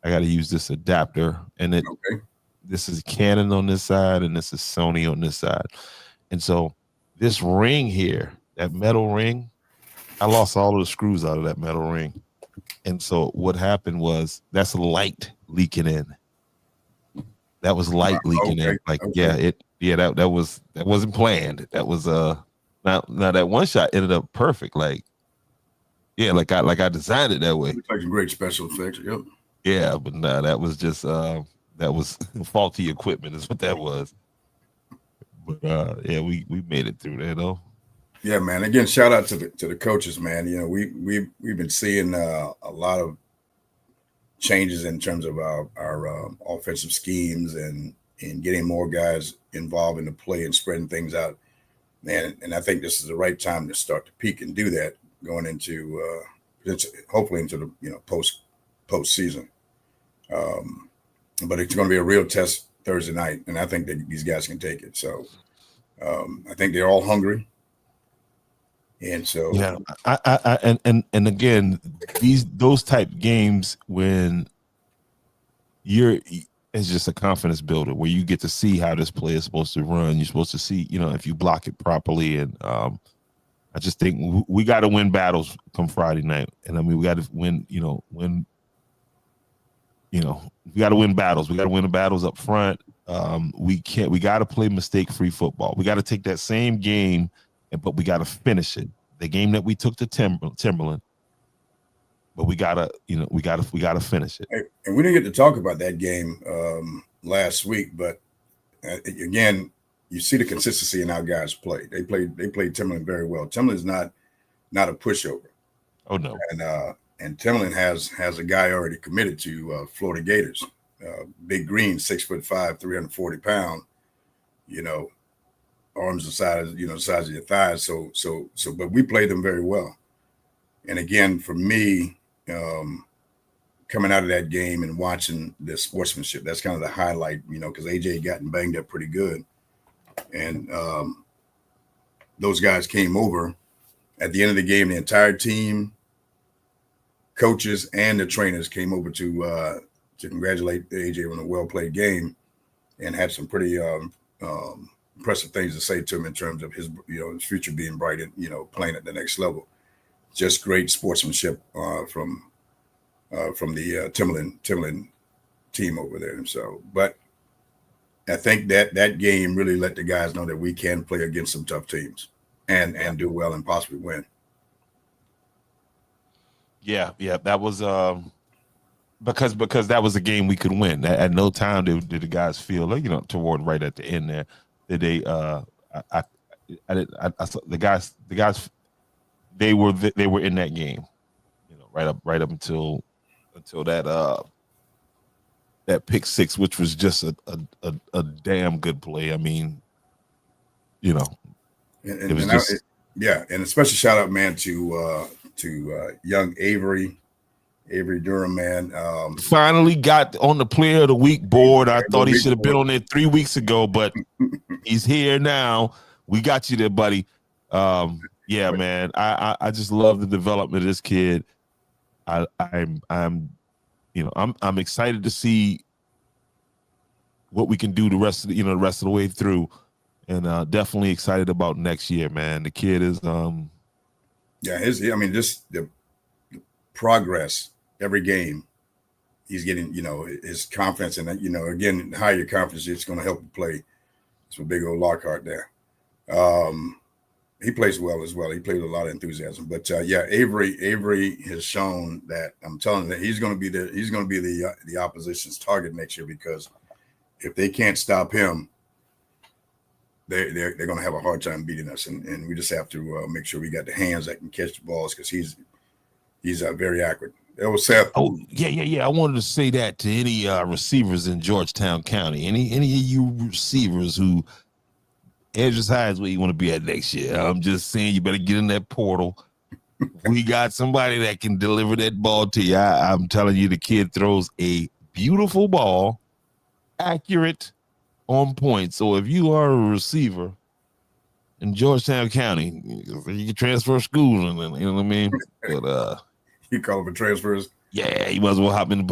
I got to use this adapter, and this is Canon on this side, and this is Sony on this side. And so this ring here, that metal ring, I lost all of the screws out of that metal ring. And so what happened was that's light leaking in. That was light leaking in. That wasn't planned. That was now that one shot ended up perfect. Like I designed it that way. Looks like some great special effects. Yep. Yeah, but no, that was just that was faulty equipment is what that was. But we made it through there though. Yeah, man. Again, shout out to the coaches, man. We've been seeing a lot of changes in terms of our offensive schemes and getting more guys involved in the play and spreading things out, man. And I think this is the right time to start to peak and do that going into hopefully into the postseason. But it's going to be a real test Thursday night, and I think that these guys can take it. So I think they're all hungry. And so, yeah, and again, those type games when it's just a confidence builder where you get to see how this play is supposed to run. You're supposed to see, if you block it properly. And I just think we got to win battles come Friday night. And I mean, we got to win, we got to win battles. We got to win the battles up front. We got to play mistake-free football. We got to take that same game, but we got to finish it. The game that we took to Timberland, but we gotta finish it. And we didn't get to talk about that game last week, but again, you see the consistency in our guys play. They played Timberland very well. Timberland's not a pushover. Oh no. And Timberland has a guy already committed to Florida Gators, Big Green, 6'5", 340 pounds. Arms the size of your thighs. So, but we played them very well. And again, for me, coming out of that game and watching the sportsmanship, that's kind of the highlight, you know, because AJ gotten banged up pretty good. And those guys came over at the end of the game. The entire team, coaches, and the trainers came over to congratulate AJ on a well-played game and had some pretty impressive things to say to him in terms of his, you know, his future being bright and, you know, playing at the next level. Just great sportsmanship from the Timberland team over there. So, but I think that game really let the guys know that we can play against some tough teams and do well and possibly win. Yeah, that was because that was a game we could win. At no time did the guys feel like, you know, toward right at the end there that they I saw the guys they were in that game, you know, right up until that pick six, which was just a damn good play. I mean, you know, and it was and a special shout out, man, to young Avery Durham, man. Finally got on the Player of the Week board. I thought he should have been on there 3 weeks ago, but he's here now. We got you there, buddy. Yeah, man. I just love the development of this kid. I'm excited to see what we can do the rest of the way through, and definitely excited about next year, man. The kid is just the progress every game. He's getting, you know, his confidence, and you know, again, the higher your confidence, it's going to help you play. It's a big old Lockhart there. He plays well as well. He played with a lot of enthusiasm. But Avery has shown that, I'm telling you, that he's going to be the opposition's target next year, because if they can't stop him, they're going to have a hard time beating us. And we just have to make sure we got the hands that can catch the balls, because he's very accurate. That was Seth. Oh yeah. I wanted to say that to any receivers in Georgetown County, any of you receivers who. Andrews High is where you want to be at next year. I'm just saying, you better get in that portal. We got somebody that can deliver that ball to you. I'm telling you, the kid throws a beautiful ball, accurate, on point. So if you are a receiver in Georgetown County, you can transfer schools, and you know what I mean. But you call for transfers? Yeah, you might as well go ahead and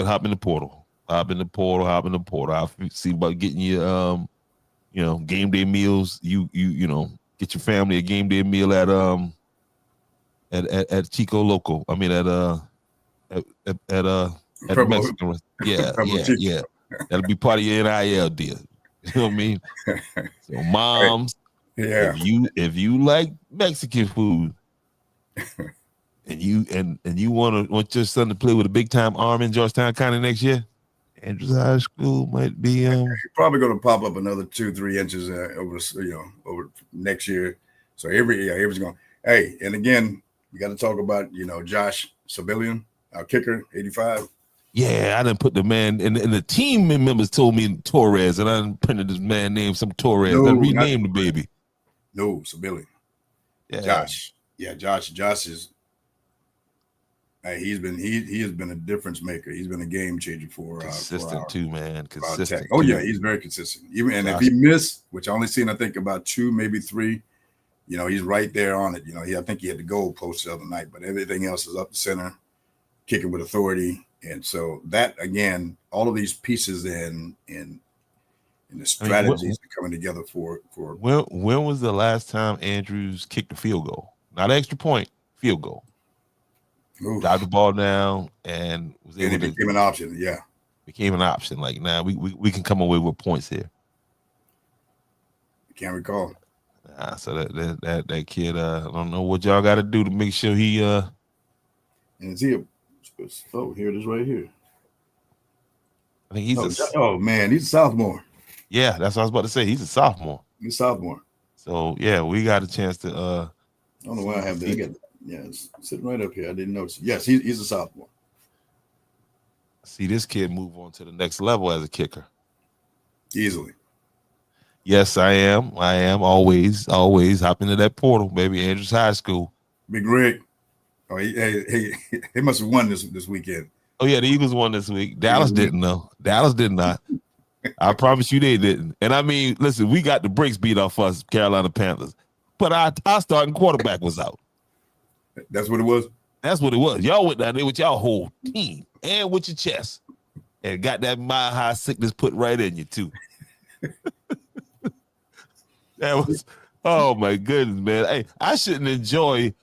hop in the portal. Hop in the portal. I'll see about getting you you know, game day meals. You know, get your family a game day meal at Chico Loco. I mean at Mexican. Yeah. That'll be part of your NIL deal. You know what I mean? So moms, if you like Mexican food and you want your son to play with a big time arm in Georgetown County next year, Andrews High School might be you're probably going to pop up another 2-3 inches over next year. So Avery's going. Hey, and again, we got to talk about, you know, Josh Civilian, our kicker, 85. Yeah, I didn't put the man, and the team members told me Torres, and I didn't printed this man name some Torres. I renamed the baby. No, Civilian. Yeah. Josh. Yeah, Josh is. Hey, he has been a difference maker. He's been a game changer for consistent too, man. Consistent. Oh yeah, he's very consistent. If he missed, which I only seen, I think about 2, maybe 3, you know, he's right there on it. You know, I think he had the goal post the other night, but everything else is up the center, kicking with authority. And so that, again, all of these pieces in the strategies are coming together for. When was the last time Andrews kicked a field goal? Not an extra point, field goal. Got the ball down and was able to became an option. Yeah, became an option. Like now, we can come away with points here. I can't recall. So that kid, I don't know what y'all got to do to make sure he. And is he here it is right here. I think he's he's a sophomore. Yeah, that's what I was about to say. He's a sophomore. He's a sophomore. So yeah, we got a chance to. I don't know why I have that. Yeah, it's sitting right up here. I didn't notice. Yes, he's a sophomore. See this kid move on to the next level as a kicker. Easily. Yes, I am always hop into that portal, baby. Andrews High School. Big Rick. Oh, he must have won this weekend. Oh yeah, the Eagles won this week. Dallas didn't though. Dallas did not. I promise you they didn't. And I mean, listen, we got the brakes beat off us, Carolina Panthers, but our starting quarterback was out. That's what it was? That's what it was. Y'all went down there with y'all whole team and with your chest and got that mile high sickness put right in you too. That was, oh my goodness, man. Hey, I shouldn't enjoy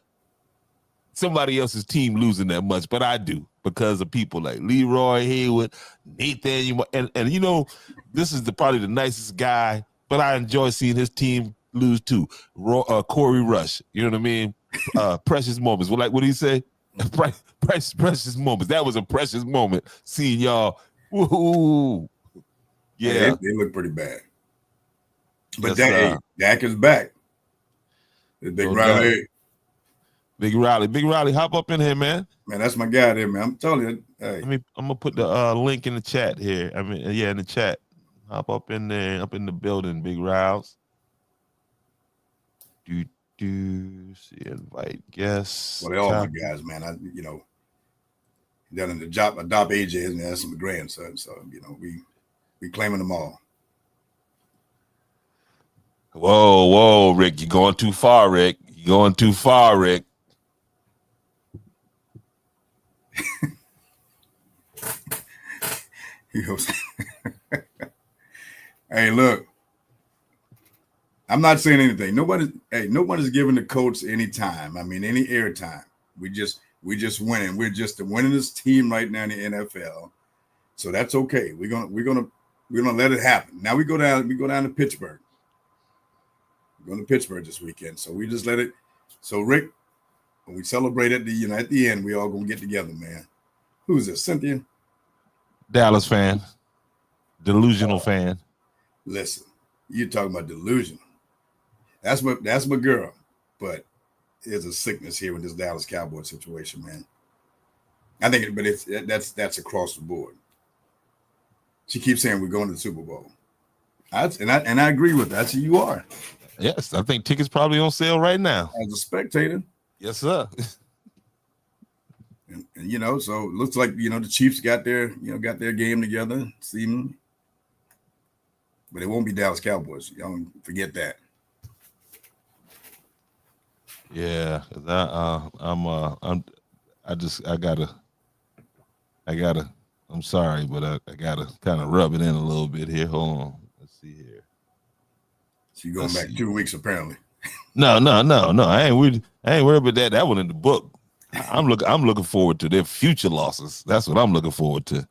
somebody else's team losing that much, but I do because of people like Leroy Hayward, Nathan, and you know, this is probably the nicest guy, but I enjoy seeing his team lose too. Corey Rush, you know what I mean? Precious moments. Well, like what did he say? Precious moments. That was a precious moment seeing y'all. Woo-hoo. Yeah, they look pretty bad. But yes, Dak is back. Big Riley. Big Riley, hop up in here, man. Man, that's my guy there, man. I'm telling you. Hey. I'm gonna put the link in the chat here. I mean, yeah, in the chat. Hop up in there, up in the building, Big Riles. See, invite guests. Well, they're all my guys, man. Down in the job, adopt AJ, and that's my grandson. So we claiming them all. Whoa, Rick, you're going too far, Rick. You're going too far, Rick. Hey, look. I'm not saying anything. Nobody's giving the coach any time. I mean, any air time. We just winning. We're just the winningest team right now in the NFL. So that's okay. We're gonna let it happen. Now we go down to Pittsburgh. We're going to Pittsburgh this weekend. So we just let it. So Rick, when we celebrate at the end, we all gonna get together, man. Who's this? Cynthia? Dallas fan. Delusional fan. Listen, you're talking about delusional. That's my girl. But there's a sickness here with this Dallas Cowboy situation, man. I think, but that's across the board. She keeps saying we're going to the Super Bowl. I agree with that. So you are. Yes, I think tickets probably on sale right now. As a spectator. Yes, sir. And so it looks like the Chiefs got their game together, seemingly. But it won't be Dallas Cowboys. Y'all don't forget that. Yeah, I'm sorry, but I gotta kind of rub it in a little bit here. Hold on. Let's see here. So you're going back 2 weeks, apparently. No. I ain't worried about that. That one in the book. I'm looking forward to their future losses. That's what I'm looking forward to.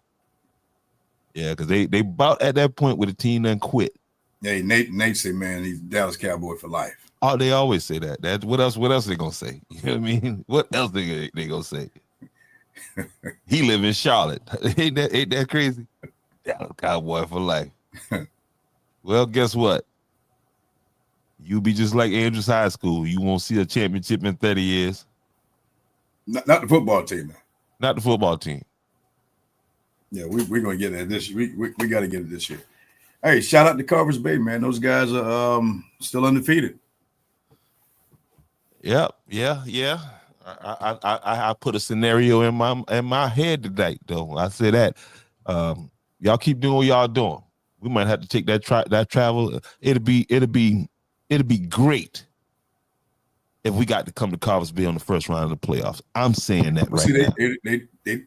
Yeah, because they about at that point where the team done quit. Hey, Nate say, man, he's Dallas Cowboy for life. Oh, they always say that. That's what else they gonna say? You know what I mean? What else they gonna say? He live in Charlotte. Ain't that crazy? Dallas Cowboy for life. Well, guess what? You'll be just like Andrews High School. You won't see a championship in 30 years. Not the football team, man. Not the football team. Yeah, we're gonna get it this year. We got to get it this year. Hey, shout out to Carver's Bay, man. Those guys are still undefeated. Yeah. I put a scenario in my head tonight, though. I say that y'all keep doing what y'all doing. We might have to take that travel. It'll be great if we got to come to Carver's Bay on the first round of the playoffs. I'm saying that right now. They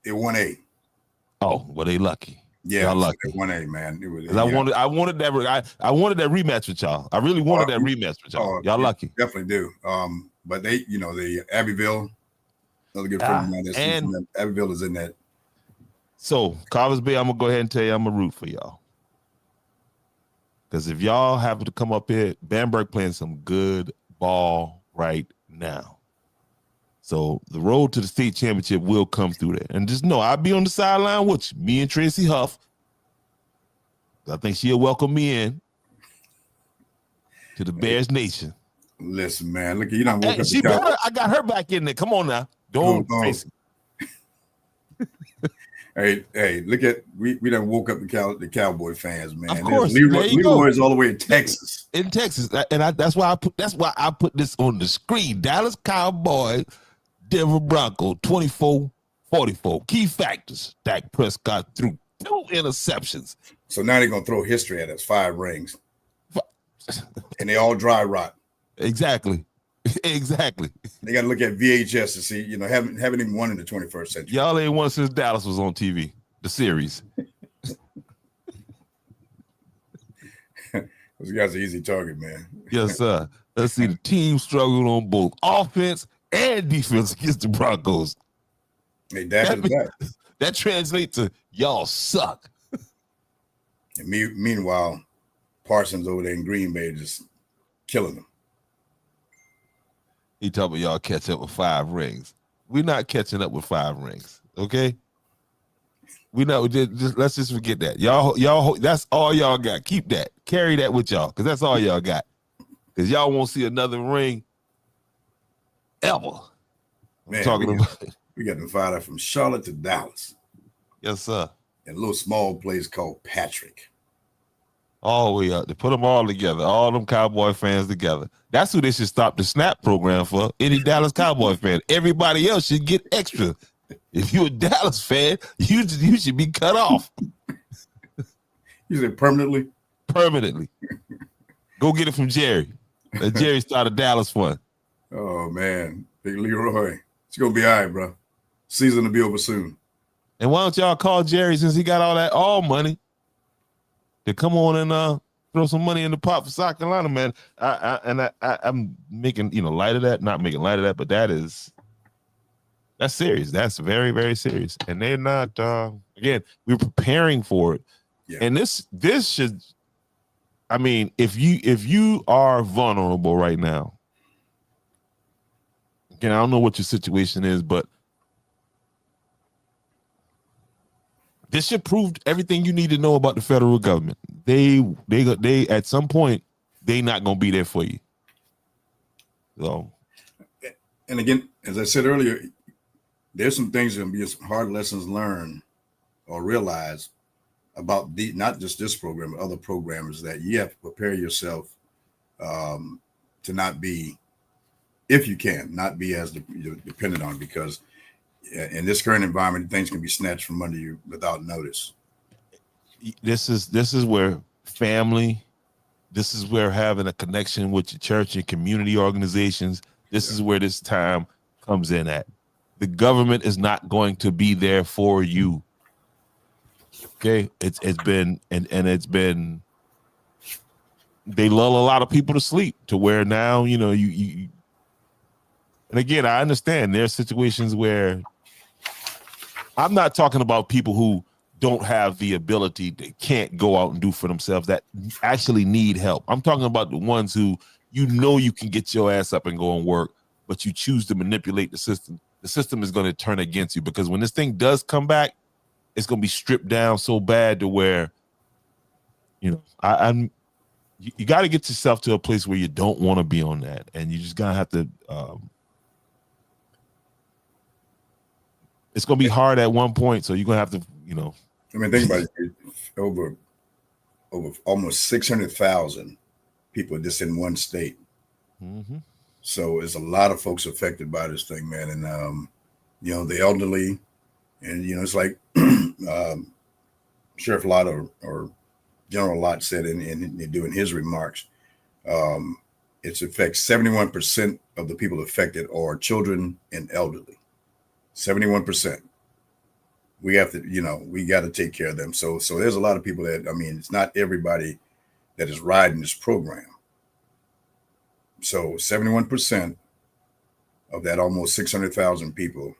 1A. Oh, well, they lucky. Yeah, y'all lucky. 1A, man. I wanted that rematch with y'all. I really wanted that rematch with y'all. Y'all lucky. Definitely do. But they, the Abbeville, another good friend of mine. And Abbeville is in that. So Carver's Bay, I'm gonna go ahead and tell you, I'm gonna root for y'all. Because if y'all have to come up here, Bamberg playing some good ball right now. So the road to the state championship will come through there. And just know I'll be on the sideline with you, me and Tracy Huff. I think she'll welcome me in to the Bears Nation. Listen, man, look, you don't woke up. I got her back in there. Come on now. Don't Tracy. Hey, look at we done woke up the Cowboy fans, man. Of course, Leroy is all the way in Texas. In Texas, and that's why I put this on the screen. Dallas Cowboy Denver Broncos 24-44. Key factors. Dak Prescott threw 2 interceptions. So now they're going to throw history at us, 5 rings. And they all dry rot. Exactly. Exactly. They got to look at VHS to see, you know, haven't even won in the 21st century. Y'all ain't won since Dallas was on TV, the series. Those guys are easy target, man. Yes, sir. Let's see. The team struggled on both offense and defense against the Broncos. Hey, that translates to y'all suck. And meanwhile, Parsons over there in Green Bay just killing them. He talking about y'all catch up with 5 rings. We're not catching up with 5 rings, okay? We know. Let's just forget that. Y'all. That's all y'all got. Keep that. Carry that with y'all, because that's all y'all got. Because y'all won't see another ring ever. Man, we got them fired up from Charlotte to Dallas. Yes, sir. And a little small place called Patrick. All the way up. They put them all together. All them Cowboy fans together. That's who they should stop the SNAP program for. Any Dallas Cowboy fan. Everybody else should get extra. If you're a Dallas fan, you should be cut off. You said permanently? Permanently. Go get it from Jerry. Let Jerry start a Dallas fund. Oh, man. Big Leroy. It's going to be all right, bro. Season will be over soon. And why don't y'all call Jerry, since he got all money, to come on and throw some money in the pot for South Carolina, man. I'm making light of that, not making light of that, but that's serious. That's very, very serious. And they're not. Again, we're preparing for it, and this should. I mean, if you are vulnerable right now, again, I don't know what your situation is, but this should prove everything you need to know about the federal government. They at some point, they not gonna be there for you. So, and again, as I said earlier, there's some things that are gonna be some hard lessons learned or realized about not just this program, but other programmers, that you have to prepare yourself to not be, if you can, not be as dependent on, because in this current environment, things can be snatched from under you without notice. This is where family, this is where having a connection with your church and community organizations, this is where this time comes in at. The government is not going to be there for you. Okay, it's been they lull a lot of people to sleep to where now you and again, I understand there are situations where I'm not talking about people who don't have the ability, they can't go out and do for themselves, that actually need help. I'm talking about the ones who you can get your ass up and go and work, but you choose to manipulate the system. The system is going to turn against you, because when this thing does come back, it's going to be stripped down so bad to where, you got to get yourself to a place where you don't want to be on that. And you just going to have to, it's going to be hard at one point. So you're going to have to, I mean, think about it. Over almost 600,000 people just in one state. Mm-hmm. So there's a lot of folks affected by this thing, man. And, the elderly, and, it's like Sheriff Lott or General Lott said in doing his remarks, it affects 71% of the people affected are children and elderly. 71%. We have to, we got to take care of them. So there's a lot of people that, it's not everybody that is riding this program. So 71% of that almost 600,000 people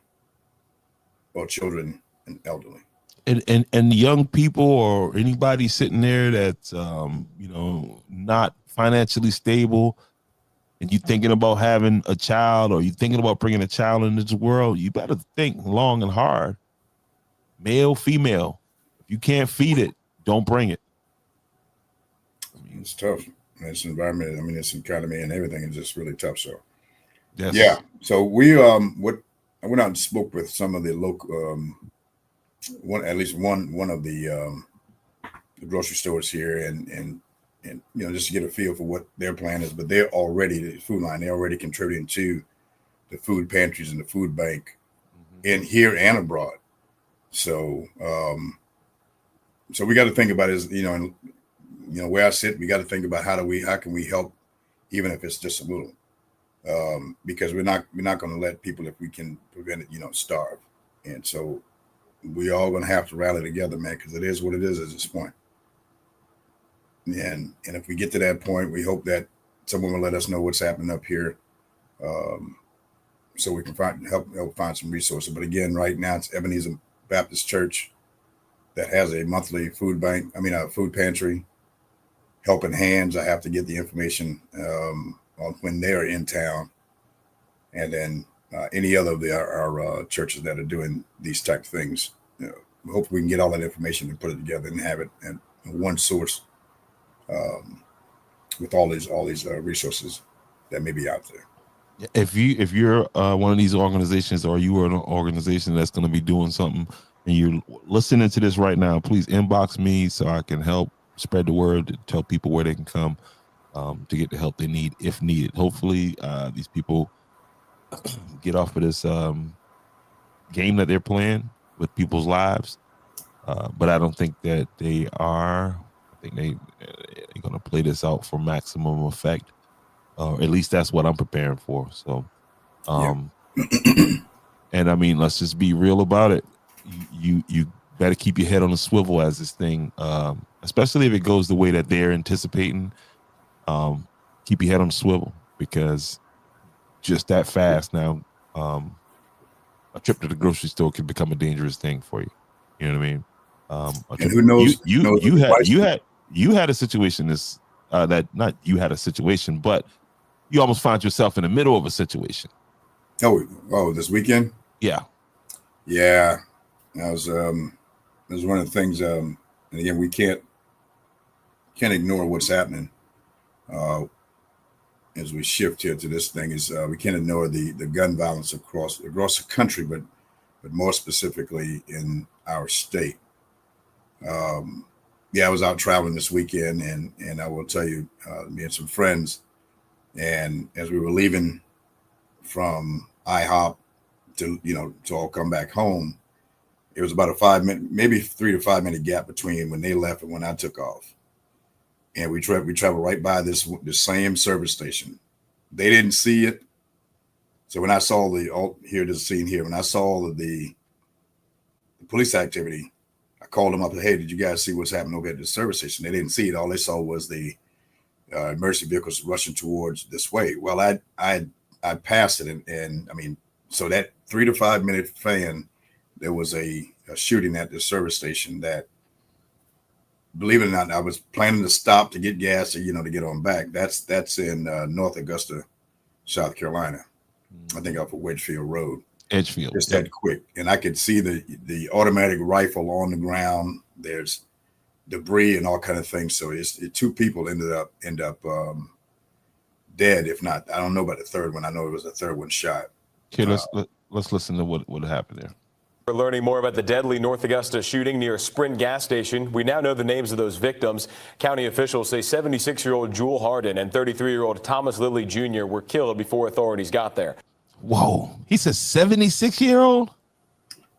are children and elderly. And young people or anybody sitting there that's, not financially stable, and you thinking about having a child, or you thinking about bringing a child into this world, you better think long and hard. Male, female. If you can't feed it, don't bring it. It's tough. This environment, this economy and everything is just really tough. So, yes. Yeah. So we I went out and spoke with some of the local, one of the grocery stores here, and just to get a feel for what their plan is. But they're already, the food line, they're already contributing to the food pantries and the food bank in here and abroad. So, so we got to think about it, where I sit, we got to think about how can we help, even if it's just a little, because we're not going to let people, if we can prevent it, starve. And so we all going to have to rally together, man, because it is what it is at this point. And if we get to that point, we hope that someone will let us know what's happening up here, so we can help find some resources. But again, right now it's Ebenezer Baptist Church that has a monthly food pantry, Helping Hands. I have to get the information on when they're in town, and then any other of our churches that are doing these type of things. Hopefully we can get all that information and put it together and have it at one source, with all these resources that may be out there. If you're one of these organizations, or you are an organization that's going to be doing something, and you're listening to this right now, please inbox me so I can help spread the word, to tell people where they can come to get the help they need if needed. Hopefully these people get off of this game that they're playing with people's lives, but I don't think that they are. I think they're going to play this out for maximum effect, or at least that's what I'm preparing for. So and I mean, let's just be real about it. You better keep your head on a swivel as this thing, especially if it goes the way that they're anticipating. Keep your head on a swivel, because just that fast now, a trip to the grocery store can become a dangerous thing for you. You know what I mean? And who knows? You had a situation but you almost find yourself in the middle of a situation. Oh, this weekend? Yeah. That was one of the things. And again, we can't ignore what's happening as we shift here to this thing. Is we can't ignore the gun violence across the country, but more specifically in our state. I was out traveling this weekend, and I will tell you, me and some friends, and as we were leaving from IHOP to all come back home, it was about a 5 minute, maybe 3 to 5 minute gap between when they left and when I took off. And we traveled right by the same service station. They didn't see it. So when I saw when I saw all of the police activity, I called them up and, hey, did you guys see what's happening over at the service station? They didn't see it. All they saw was the emergency vehicles rushing towards this way. Well, I passed it, and I mean, so that 3 to 5 minute fan, there was a shooting at the service station that, believe it or not, I was planning to stop to get gas to get on back. That's in North Augusta, South Carolina. I think off of Wedgefield Road. Edgefield. Just that quick. And I could see the automatic rifle on the ground. There's debris and all kind of things. So two people end up dead. If not, I don't know about the third one. I know it was the third one shot. Okay, let's listen to what happened there. We're learning more about the deadly North Augusta shooting near a Sprint gas station. We now know the names of those victims. County officials say 76-year-old Jewel Harden and 33-year-old Thomas Lilly Jr. were killed before authorities got there. Whoa, he's a 76-year-old?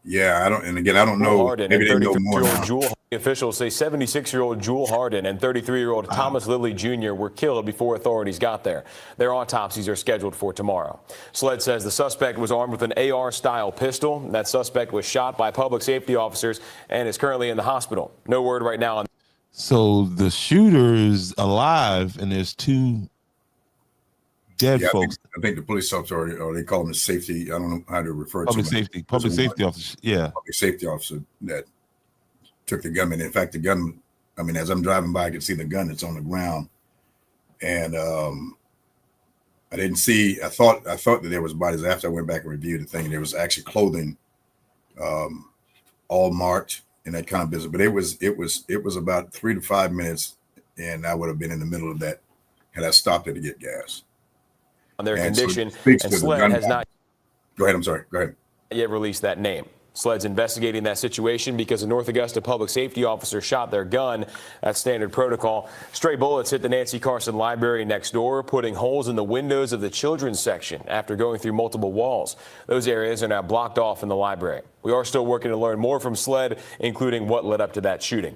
Yeah, I don't know. Harden Maybe and they know more 33-year-old now. Jewel. Officials say 76-year-old Jewel Harden and 33-year-old Thomas Lilly Jr. were killed before authorities got there. Their autopsies are scheduled for tomorrow. SLED says the suspect was armed with an AR-style pistol. That suspect was shot by public safety officers and is currently in the hospital. No word right now on. So the shooter's alive, and there's two dead folks. I think the police officer, or they call him a safety. I don't know how to refer to public safety officer. Yeah, public safety officer that took the gunman. In fact, the gun. I mean, as I'm driving by, I could see the gun that's on the ground, and I didn't see. I thought that there was bodies. After I went back and reviewed the thing, there was actually clothing, all marked and that kind of business. But it was about 3 to 5 minutes, and I would have been in the middle of that had I stopped there to get gas. On their And condition, so and SLED has not Go ahead. I'm sorry. Go ahead. yet released that name. SLED's investigating that situation because a North Augusta public safety officer shot their gun. That's standard protocol. Stray bullets hit the Nancy Carson Library next door, putting holes in the windows of the children's section after going through multiple walls. Those areas are now blocked off in the library. We are still working to learn more from SLED, including what led up to that shooting.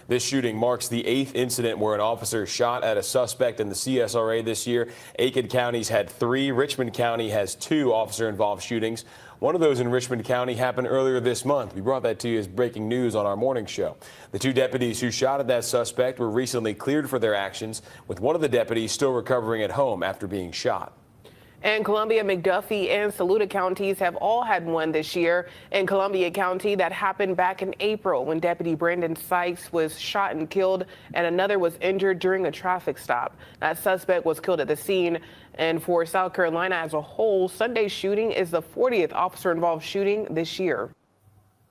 This shooting marks the 8th incident where an officer shot at a suspect in the CSRA this year. Aiken County's had 3. Richmond County has 2 officer-involved shootings. One of those in Richmond County happened earlier this month. We brought that to you as breaking news on our morning show. The 2 deputies who shot at that suspect were recently cleared for their actions, with one of the deputies still recovering at home after being shot. And Columbia, McDuffie, and Saluda counties have all had one this year. In Columbia County, that happened back in April when Deputy Brandon Sykes was shot and killed, and another was injured during a traffic stop. That suspect was killed at the scene. And for South Carolina as a whole, Sunday's shooting is the 40th officer-involved shooting this year.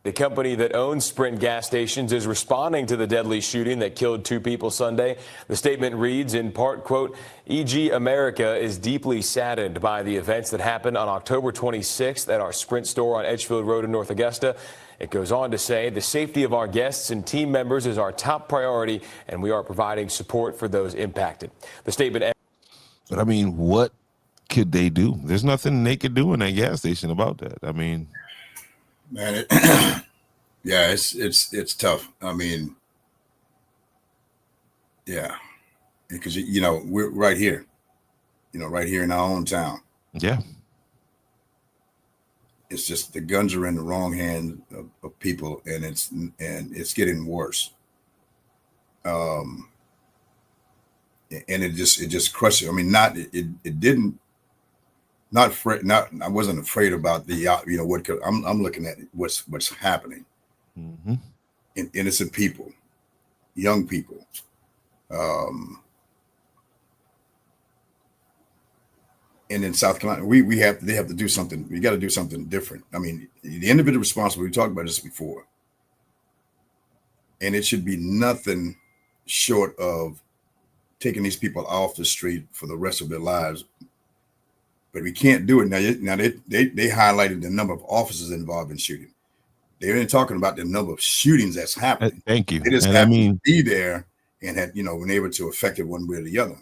The company that owns Sprint gas stations is responding to the deadly shooting that killed 2 people Sunday. The statement reads in part, quote, EG America is deeply saddened by the events that happened on October 26th at our Sprint store on Edgefield Road in North Augusta. It goes on to say the safety of our guests and team members is our top priority, and we are providing support for those impacted. The statement. But I mean, what could they do? There's nothing they could do in that gas station about that. I mean, man, yeah, it's tough. I mean, yeah, because you know we're right here, right here in our own town. Yeah, it's just the guns are in the wrong hands of people, and it's getting worse. And it just crushed it. I mean, it didn't. I wasn't afraid about the what could, I'm looking at what's happening. Mm-hmm. In innocent people, young people, and in South Carolina they have to do something. We got to do something different. I mean, the individual responsible, we talked about this before, and it should be nothing short of taking these people off the street for the rest of their lives. But we can't do it now. They highlighted the number of officers involved in shooting. They ain't talking about the number of shootings that's happening. Thank you. They just have to be there and had been able to affect it one way or the other.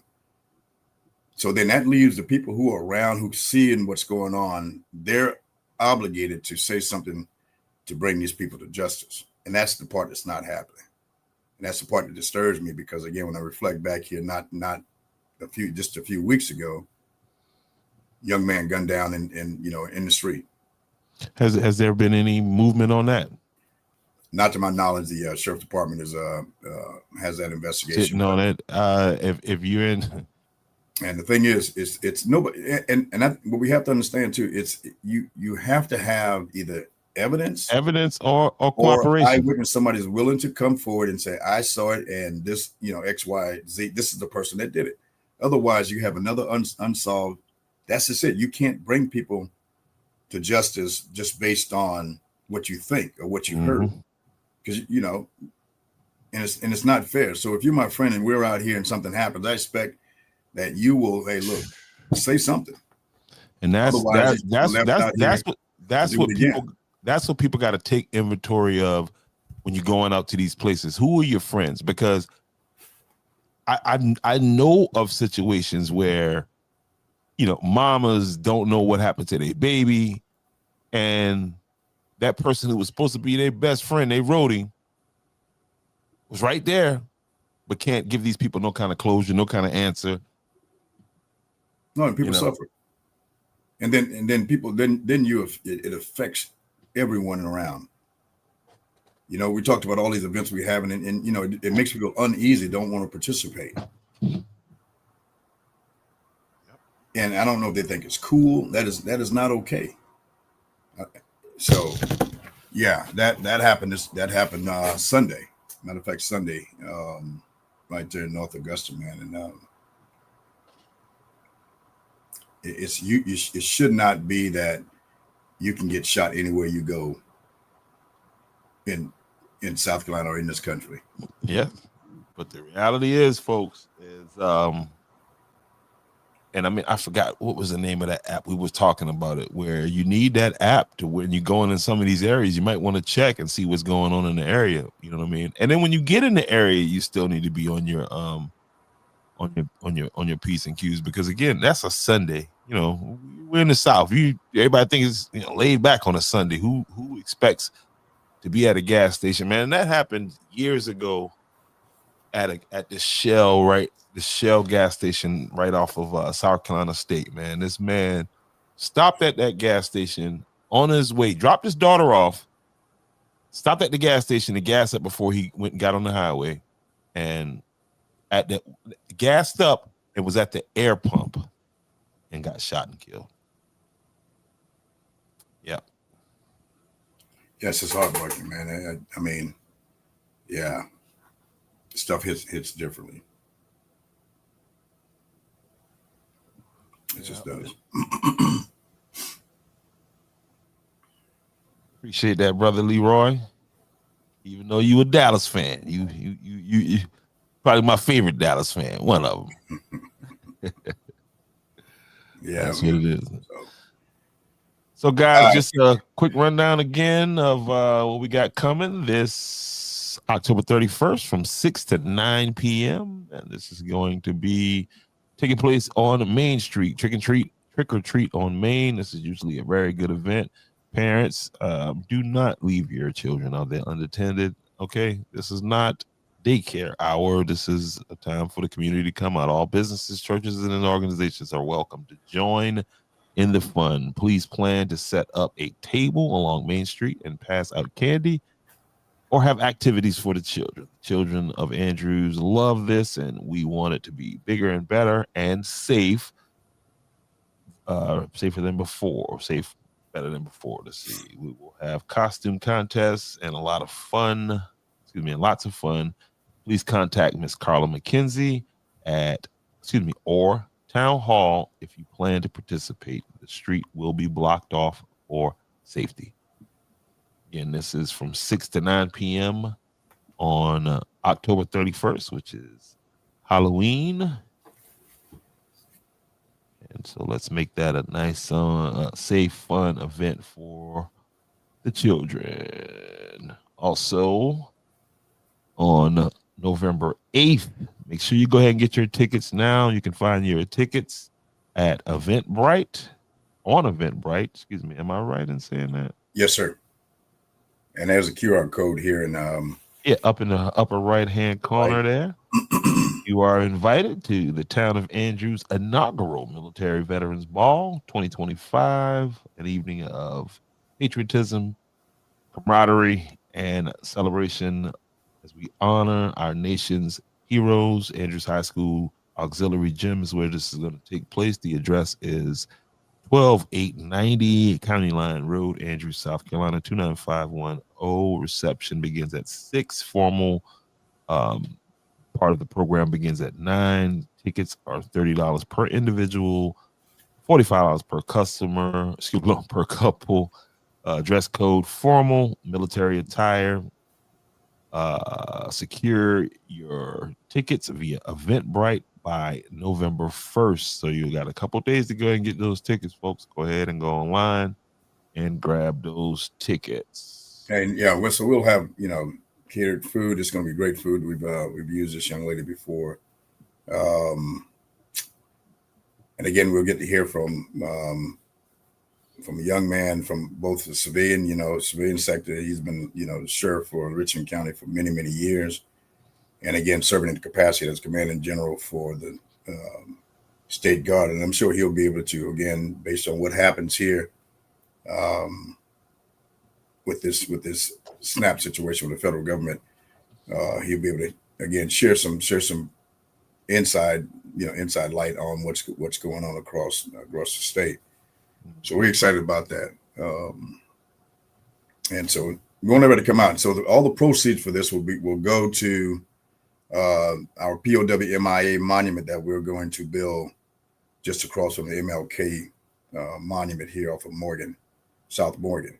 So then that leaves the people who are around, who seeing what's going on. They're obligated to say something to bring these people to justice, and that's the part that's not happening. And that's the part that disturbs me, because again, when I reflect back here, just a few weeks ago, young man gunned down in the street. Has there been any movement on that? Not to my knowledge. The sheriff department has that investigation. Sitting on it. If you're in, and the thing is it's nobody. And what we have to understand too, it's you have to have either evidence or cooperation. Or eyewitness, somebody is willing to come forward and say, I saw it, and this, X, Y, Z, this is the person that did it. Otherwise, you have another unsolved. That's just it. You can't bring people to justice just based on what you think or what you heard, because and it's not fair. So if you're my friend and we're out here and something happens, I expect that you will, hey, look, say something. And that's what people got to take inventory of when you're going out to these places. Who are your friends? Because I know of situations where mamas don't know what happened to their baby, and that person who was supposed to be their best friend, their roadie, was right there, but can't give these people no kind of closure, no kind of answer. No, and people suffer, and then people it affects everyone around. We talked about all these events we have, and it makes people uneasy, don't want to participate. And I don't know if they think it's cool. That is not okay. So, yeah, that happened. That happened Sunday. Matter of fact, Sunday, right there in North Augusta, man. And it should not be that you can get shot anywhere you go in South Carolina or in this country. Yeah, but the reality is, folks, is And I mean, I forgot what was the name of that app. We was talking about it, where you need that app to when you go in some of these areas, you might want to check and see what's going on in the area. You know what I mean? And then when you get in the area, you still need to be on your P's and Q's, because again, that's a Sunday. You know, we're in the South. Everybody thinks it's laid back on a Sunday. Who expects to be at a gas station, man? And that happened years ago at the Shell, right? The Shell gas station right off of South Carolina State, man. This man stopped at that gas station on his way, dropped his daughter off, stopped at the gas station to gas up before he went and got on the highway, and at the gassed up and was at the air pump and got shot and killed. Yeah. Yes, it's heartbreaking, man. I mean, yeah, stuff hits differently. It just does. Appreciate that, brother Leroy. Even though you a Dallas fan, you probably my favorite Dallas fan, one of them. Yeah, that's what it is. So guys, just a quick rundown again of what we got coming this October 31st from 6 to 9 p.m. And this is going to be taking place on Main Street, Trick or Treat on Main. This is usually a very good event. Parents, do not leave your children out there unattended. Okay, this is not daycare hour. This is a time for the community to come out. All businesses, churches, and organizations are welcome to join in the fun. Please plan to set up a table along Main Street and pass out candy or have activities for the children. Children of Andrews love this, and we want it to be bigger and better and safe. Safer than before. Better than before. Let's see. We will have costume contests and lots of fun. Please contact Miss Carla McKenzie or Town Hall if you plan to participate. The street will be blocked off for safety. Again, this is from 6 to 9 p.m. on October 31st, which is Halloween. And so let's make that a nice, safe, fun event for the children. Also, on November 8th, make sure you go ahead and get your tickets now. You can find your tickets at Eventbrite, on Eventbrite. Excuse me. Am I right in saying that? Yes, sir. And there's a QR code here. And up in the upper right-hand corner there. You are invited to the Town of Andrews inaugural Military Veterans Ball 2025, an evening of patriotism, camaraderie, and celebration as we honor our nation's heroes. Andrews High School Auxiliary Gym is where this is going to take place. The address is 12890 County Line Road, Andrews, South Carolina, 29510. Reception begins at 6. Formal part of the program begins at 9. Tickets are $30 per individual, $45 per couple. Dress code formal, military attire. Secure your tickets via Eventbrite by November 1st. So you got a couple days to go ahead and get those tickets, folks. Go ahead and go online and grab those tickets. And yeah, so we'll have, catered food. It's going to be great food. We've used this young lady before. And again, we'll get to hear from a young man from both the civilian sector. He's been, sheriff for Richmond County for many, many years. And again, serving in the capacity as commanding general for the State Guard. And I'm sure he'll be able to, again, based on what happens here with this SNAP situation with the federal government, he'll be able to, again, share some inside light on what's going on across the state. So we're excited about that. And so we want everybody to come out. So all the proceeds for this will go to our POW MIA monument that we're going to build just across from the MLK monument here off of South Morgan.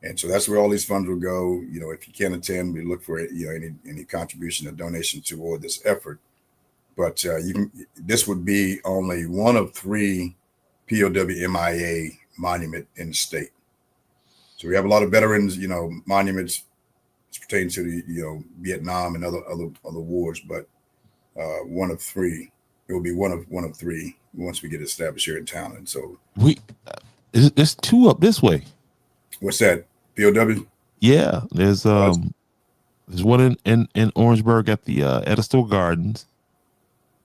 And so that's where all these funds will go. If you can attend, we look for any contribution or donation toward this effort. But this would be only one of 3 POW MIA monument in the state. So we have a lot of veterans, monuments pertaining to the, Vietnam and other wars, but one of 3. It will be one of 3 once we get established here in town. And so there's 2 up this way. What's that? POW? Yeah, there's one in Orangeburg at the Edisto Gardens,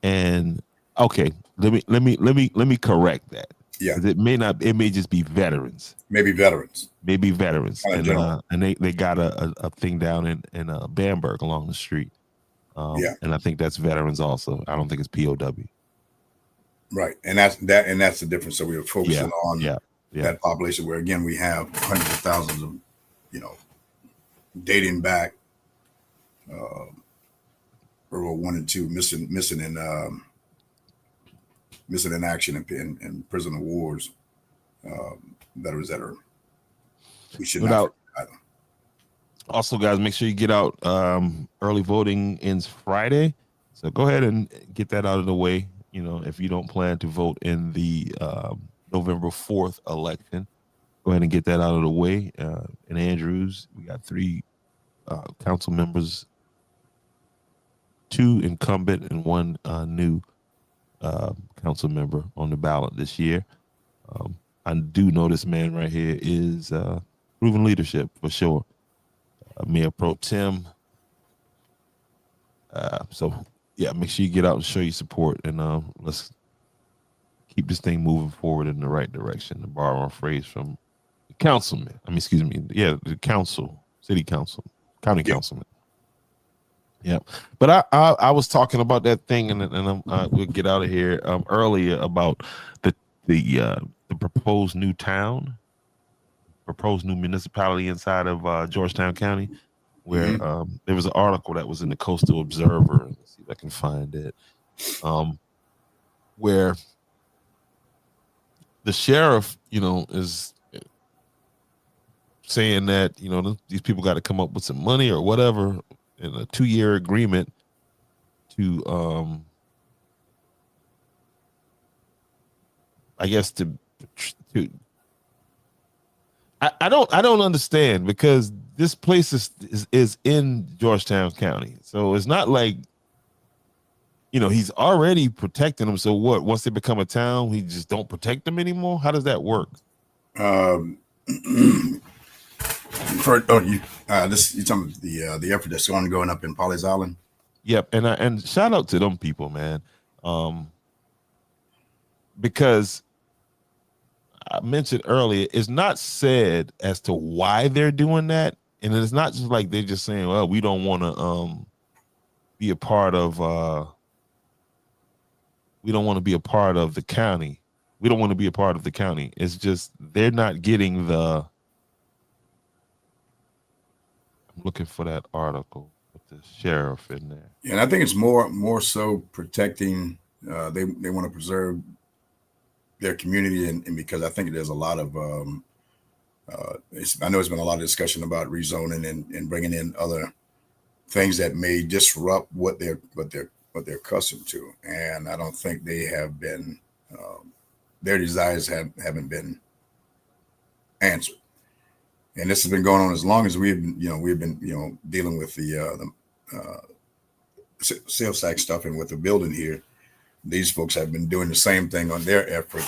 and okay, let me correct that. Yeah, it may just be veterans. Maybe veterans. And they got a thing down in Bamberg along the street. And I think that's veterans also. I don't think it's POW. Right, and that's the difference. So we were focusing on that population where, again, we have hundreds of thousands of, dating back World War I and II, missing in action and prisoner of wars, veterans that are we should not forget either. Also, guys, make sure you get out. Early voting ends Friday, so go ahead and get that out of the way. If you don't plan to vote in the November 4th election, go ahead and get that out of the way. In Andrews, we got 3 council members, 2 incumbent and 1 new council member on the ballot this year. I do know this man right here is proven leadership for sure. Mayor Pro Tem. So yeah, make sure you get out and show your support, and let's keep this thing moving forward in the right direction, to borrow a phrase from the councilman. The council, city council, county councilman. Yeah, but I was talking about that thing, and we'll get out of here earlier about the proposed new town, proposed new municipality inside of Georgetown County, where there was an article that was in the Coastal Observer. Let's see if I can find it, where the sheriff, is saying that these people got to come up with some money or whatever in a 2-year agreement to I guess to I don't understand, because this place is in Georgetown County, so it's not like he's already protecting them. So what? Once they become a town, we just don't protect them anymore? How does that work? You're talking the effort that's ongoing up in Pawleys Island. Yep, and shout out to them people, man, because I mentioned earlier, it's not said as to why they're doing that, and it's not just like they're just saying, "Well, we don't want to be a part of." We don't want to be a part of the county. We don't want to be a part of the county. It's just they're not getting the. I'm looking for that article with the sheriff in there. Yeah, and I think it's more so protecting. They want to preserve their community, and because I think there's a lot of. I know there's been a lot of discussion about rezoning and bringing in other things that may disrupt what they're accustomed to, and I don't think they have been. Their desires haven't been answered. And this has been going on as long as we've been dealing with the sales tax stuff and with the building here. These folks have been doing the same thing on their effort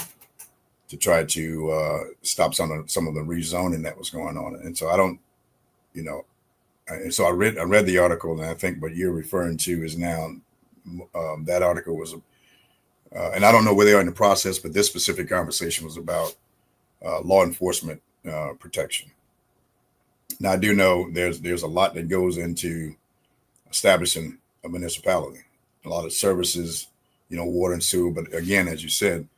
to try to stop some of the rezoning that was going on. And so I don't, and so I read the article, and I think what you're referring to is now that article was, and I don't know where they are in the process, but this specific conversation was about law enforcement protection. Now, I do know there's a lot that goes into establishing a municipality, a lot of services, water and sewer. But again, as you said,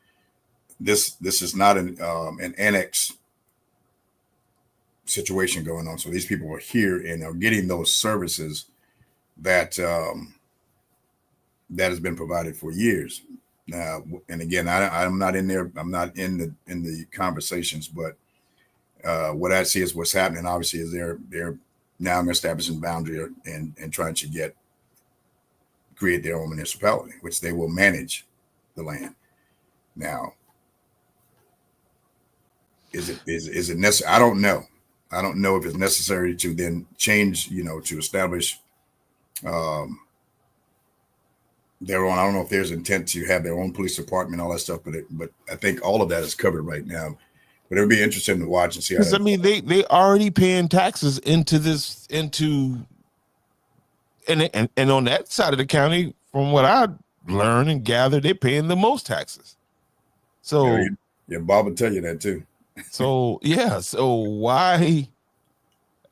this is not an annex situation going on. So these people are here and are getting those services that that has been provided for years. Now, and again, I'm not in there. I'm not in the conversations, but what I see is what's happening. Obviously, is they're now establishing boundary and trying to get create their own municipality, which they will manage the land. Now, is it necessary? I don't know. I don't know if it's necessary to then change, to establish their own. I don't know if there's intent to have their own police department, all that stuff, but I think all of that is covered right now. But it would be interesting to watch and see. Because they already paying taxes into this, and on that side of the county, from what I learned and gathered, they're paying the most taxes. So yeah, Bob will tell you that too. So yeah, so why?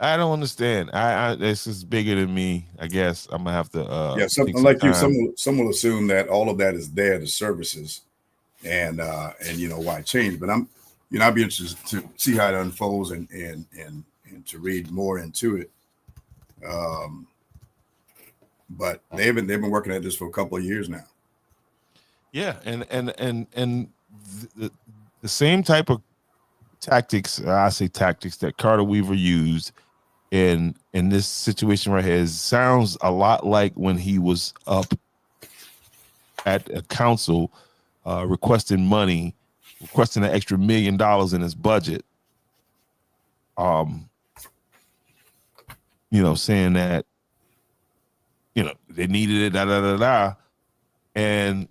I don't understand. I this is bigger than me. I guess I'm gonna have to. Something like you. Some will assume that all of that is there, the services, and why change. But I'd be interested to see how it unfolds and to read more into it. But they've been working at this for a couple of years now. Yeah, and the same type of tactics that Carter Weaver used in this situation right here sounds a lot like when he was up at a council requesting an extra $1 million in his budget, saying that they needed it, and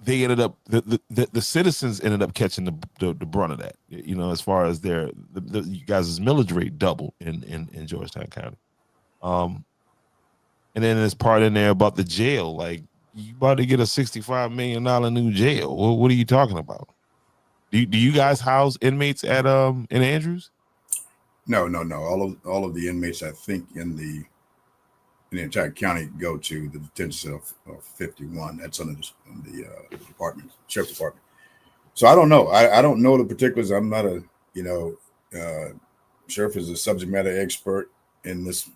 they ended up the citizens ended up catching the brunt of that, as far as you guys' millage rate doubled in Georgetown County. And then there's part in there about the jail, like you about to get a $65 million new jail. What are you talking about? Do you guys house inmates at in Andrews? No. All of the inmates, I think, in the entire county go to the detention cell of 51. That's under the department, sheriff's department. So I don't know. I don't know the particulars. I'm not sheriff is a subject matter expert in this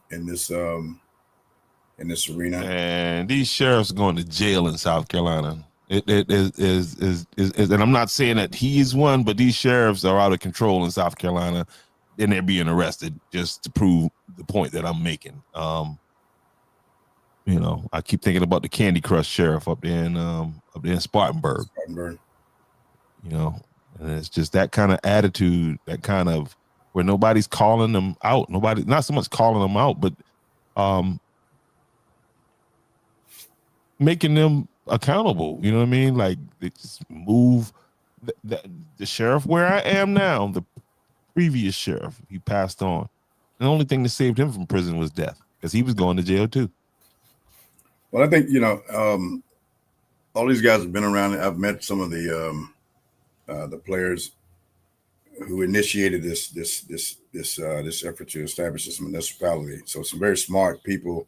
arena. And these sheriffs are going to jail in South Carolina. It is, and I'm not saying that he's one, but these sheriffs are out of control in South Carolina, and they're being arrested just to prove the point that I'm making. I keep thinking about the Candy Crush sheriff up there in Spartanburg. And it's just that kind of attitude, that kind of where nobody's calling them out. Not so much calling them out, but making them accountable. You know what I mean? Like they just move the sheriff where I am now. The previous sheriff, he passed on. The only thing that saved him from prison was death, because he was going to jail too. Well, I think all these guys have been around. I've met some of the players who initiated this effort to establish this municipality. So some very smart people,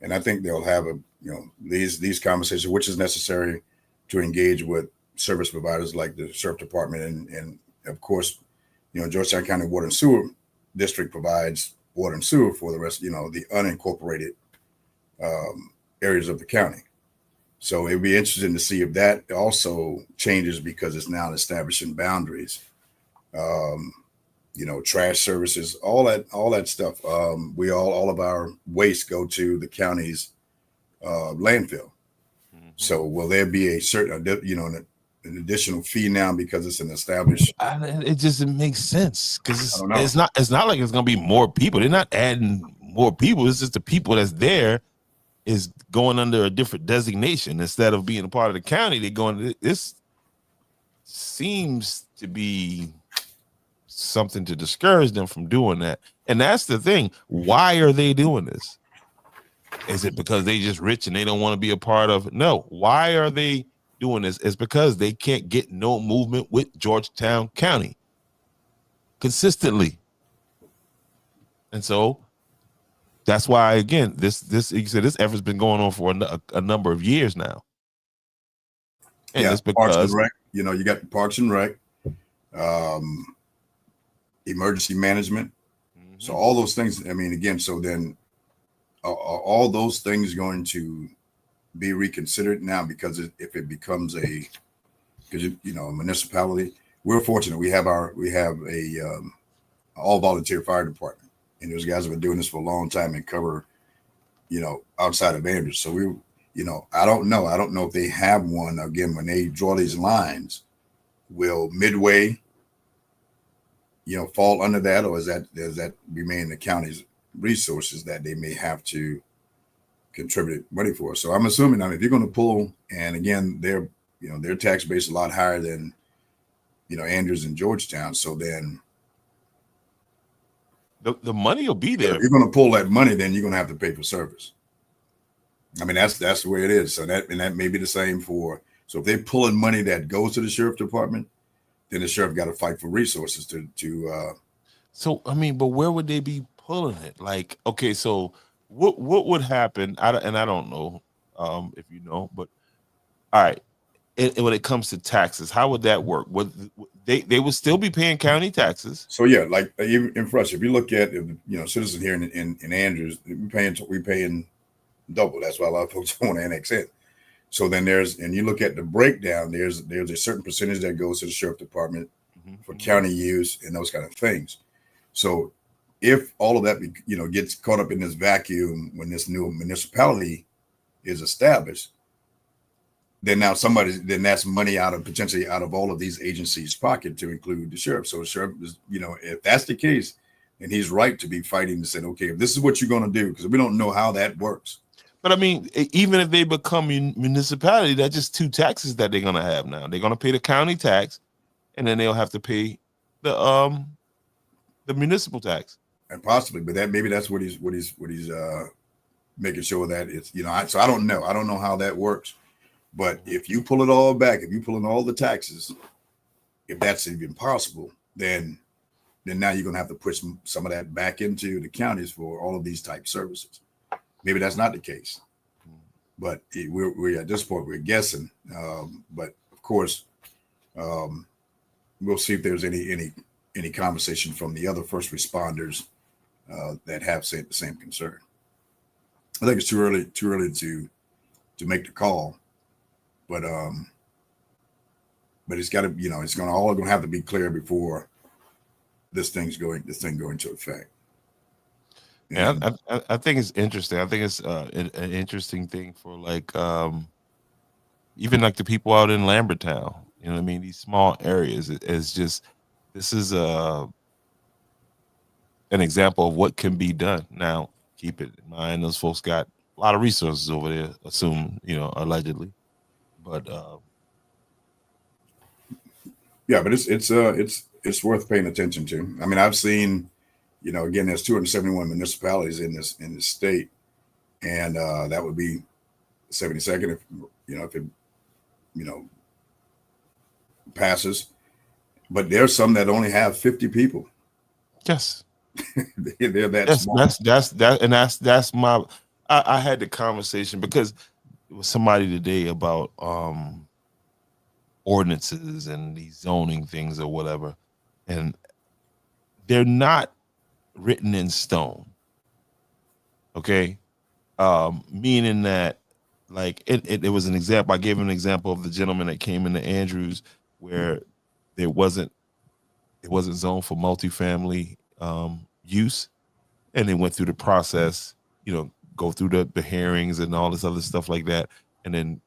and I think they'll have these conversations, which is necessary to engage with service providers like the sheriff department, and of course, Georgetown County Water and Sewer District provides water and sewer for the rest, the unincorporated areas of the county. So it'd be interesting to see if that also changes, because it's now establishing boundaries. Trash services, all that stuff. All of our waste go to the county's landfill. Mm-hmm. So will there be a certain, an additional fee now because it's an established? It just makes sense, because it's not like it's going to be more people. They're not adding more people. It's just the people that's there is going under a different designation. Instead of being a part of the county, they're going. This seems to be something to discourage them from doing that. And that's the thing. Why are they doing this? Is it because they just rich and they don't want to be a part of it? No. Why are they doing this? It's because they can't get no movement with Georgetown County consistently. And so that's why, again, this effort's been going on for a number of years now. And it's because Parks and Rec, you got the Parks and Rec, emergency management. Mm-hmm. So all those things, so then are all those things going to be reconsidered now? Because if it becomes a municipality, we're fortunate. We have a all volunteer fire department, and those guys have been doing this for a long time and cover, outside of Andrews. So I don't know. I don't know if they have one. Again, when they draw these lines, will Midway, fall under that, or does that remain the county's resources that they may have to contribute money for? So I'm assuming, if you're going to pull, and again, their tax base is a lot higher than, Andrews and Georgetown. So then the money will be there. If you're going to pull that money, then you're going to have to pay for service. I mean, that's the way it is. So that may be the same for. So if they're pulling money that goes to the sheriff department, then the sheriff got to fight for resources to. So I mean, but where would they be pulling it? Like, okay, so what would happen? I don't know if you know, but all right. When it comes to taxes, how would that work? Would they would still be paying county taxes? So yeah, like even for us, if you look at citizens here in Andrews, we paying double. That's why a lot of folks want to annex in. So then and you look at the breakdown, there's a certain percentage that goes to the sheriff department for county use and those kind of things. So if all of that, gets caught up in this vacuum when this new municipality is established, then that's money potentially out of all of these agencies' pocket to include the sheriff. So the sheriff is, if that's the case, then he's right to be fighting to say, okay, if this is what you're going to do, because we don't know how that works. But I mean, even if they become municipality, that's just two taxes that they're going to have now. They're going to pay the county tax, and then they'll have to pay the municipal tax. And possibly, but maybe that's what he's making sure that it's, so I don't know. I don't know how that works. But if you pull it all back, if you pull in all the taxes, if that's even possible, then now you're going to have to push some of that back into the counties for all of these type services. Maybe that's not the case, but we're at this point, we're guessing. But of course, we'll see if there's any conversation from the other first responders that have the same concern. I think it's too early to make the call. But it's got to, it's all going to have to be clear before this thing going into effect. Yeah, I think it's interesting. I think it's an interesting thing for even like the people out in Lambertown. You know what I mean? These small areas. It's just, this is an example of what can be done. Now, keep it in mind, those folks got a lot of resources over there, allegedly. But yeah, but it's worth paying attention to. I mean, I've seen, again, there's 271 municipalities in this state, and that would be 72nd if it passes. But there's some that only have 50 people. Yes, they're that small. That's my. I had the conversation because with somebody today about ordinances and these zoning things or whatever, and they're not written in stone. Okay, meaning that it was an example. I gave an example of the gentleman that came into Andrews where it wasn't zoned for multifamily use, and they went through the process, go through the hearings and all this other stuff like that. And then,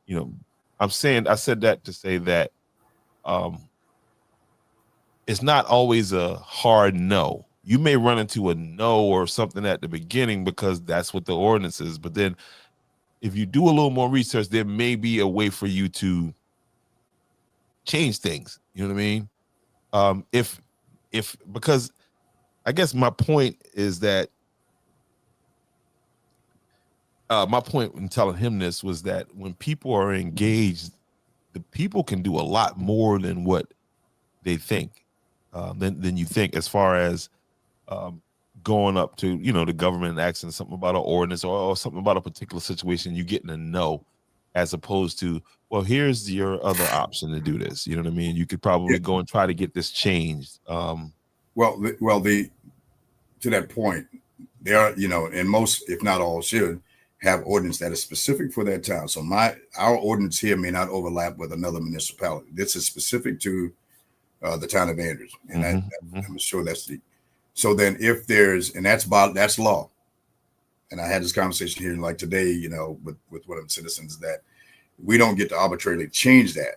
I said that to say that it's not always a hard no. You may run into a no or something at the beginning because that's what the ordinance is. But then if you do a little more research, there may be a way for you to change things. You know what I mean? Because I guess my point is that my point in telling him this was that when people are engaged, the people can do a lot more than what they think, than you think, as far as going up to, the government and asking something about an ordinance or something about a particular situation, you getting a no, as opposed to, well, here's your other option to do this. You know what I mean? You could probably go and try to get this changed. To that point, there are, and most, if not all, should have ordinance that is specific for that town. So our ordinance here may not overlap with another municipality. This is specific to the town of Andrews, and I'm sure that's the. So then, if there's, and that's law. and I had this conversation here like today, you know, with one of the citizens, that we don't get to arbitrarily change that.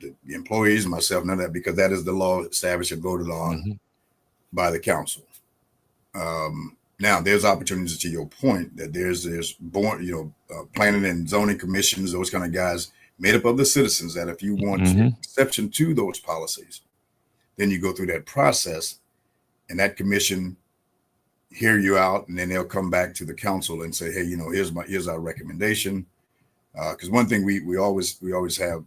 The employees, myself, none of that, because that is the law established and voted on by the council. Now there's opportunities, to your point, that there's planning and zoning commissions, those kind of guys made up of the citizens, that if you want an exception to those policies, then you go through that process, and that commission hear you out, and then they'll come back to the council and say, hey, you know, here's our recommendation. Because one thing we always have,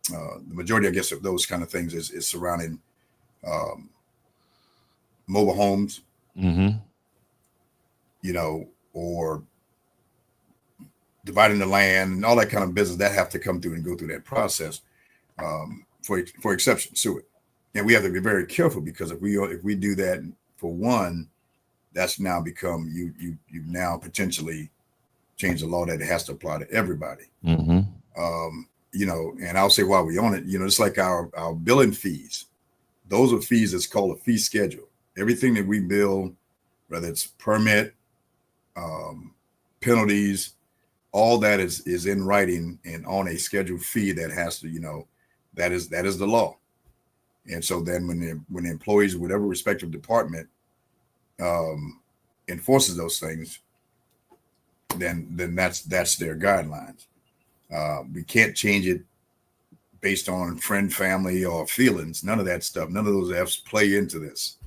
the majority, I guess, of those kind of things is surrounding mobile homes, you know, or dividing the land and all that kind of business that have to come through and go through that process for exceptions to it. And we have to be very careful, because if we do that for one, that's now become you now potentially change the law that it has to apply to everybody. You know, and I'll say while we on it, you know, it's like our billing fees. Those are fees that's called a fee schedule. Everything that we bill, whether it's permit, penalties, all that is in writing and on a scheduled fee that has to, you know, that is the law. And so then when the employees, whatever respective department enforces those things, then that's their guidelines. We can't change it based on friend, family, or feelings. None of that stuff. None of those F's play into this.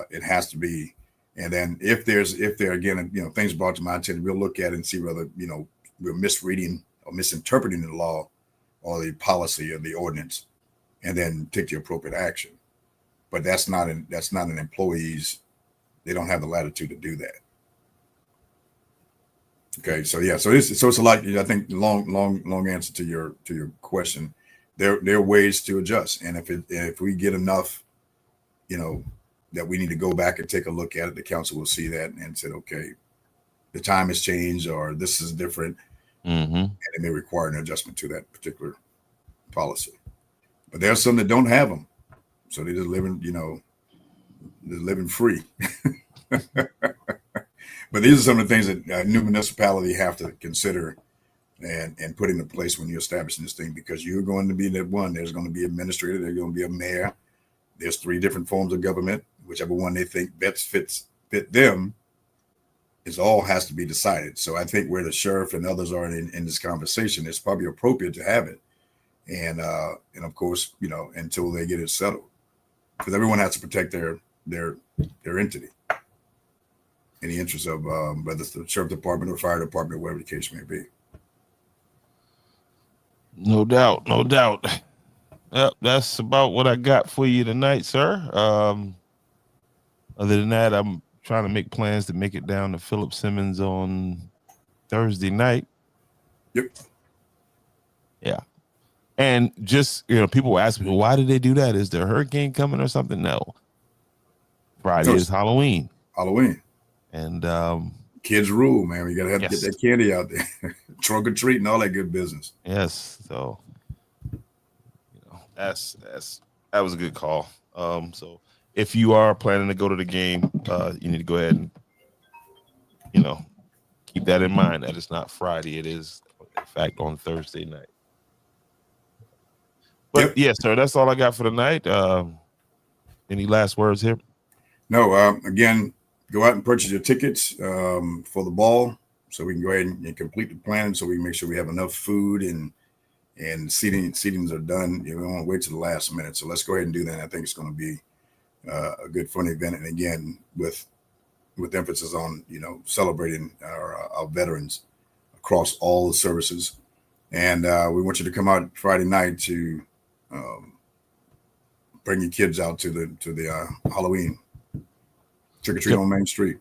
It has to be. And then if there again, you know, things brought to my attention, we'll look at it and see whether, you know, we're misreading or misinterpreting the law or the policy or the ordinance, and then take the appropriate action. But that's not an employee's. They don't have the latitude to do that. Okay, so yeah, so it's a lot. I think long answer to your question. There are ways to adjust, and if we get enough, you know, that we need to go back and take a look at it, the council will see that and said, okay, the time has changed, or this is different, and it may require an adjustment to that particular policy. But there's some that don't have them, so they're just living, you know, they're living free. But these are some of the things that a new municipality have to consider and put into place when you're establishing this thing, because you're going to be that one. There's going to be administrator. There's going to be a mayor. There's 3 different forms of government. Whichever one they think best fit them is all has to be decided. So I think where the sheriff and others are in this conversation, it's probably appropriate to have it. And of course, you know, until they get it settled, because everyone has to protect their entity in the interest of whether it's the sheriff department or fire department, whatever the case may be. No doubt. Yep, that's about what I got for you tonight, sir. Other than that, I'm trying to make plans to make it down to Philip Simmons on Thursday night. Yep. Yeah. And just, you know, people ask me, why did they do that? Is there a hurricane coming or something? No. Friday is Halloween. And kids rule, man. You gotta have to get that candy out there. Trunk or treat and all that good business. Yes. So, you know, that was a good call. So if you are planning to go to the game, you need to go ahead and, you know, keep that in mind that it's not Friday. It is, in fact, on Thursday night. But yes, sir, that's all I got for tonight. Any last words here? No, again, go out and purchase your tickets for the ball, so we can go ahead and complete the plan, so we can make sure we have enough food and seatings are done. You know, we don't want to wait till the last minute, so let's go ahead and do that. I think it's going to be a good, fun event, and again, with emphasis on, you know, celebrating our veterans across all the services. And we want you to come out Friday night to bring your kids out to the Halloween trick or treat on Main Street.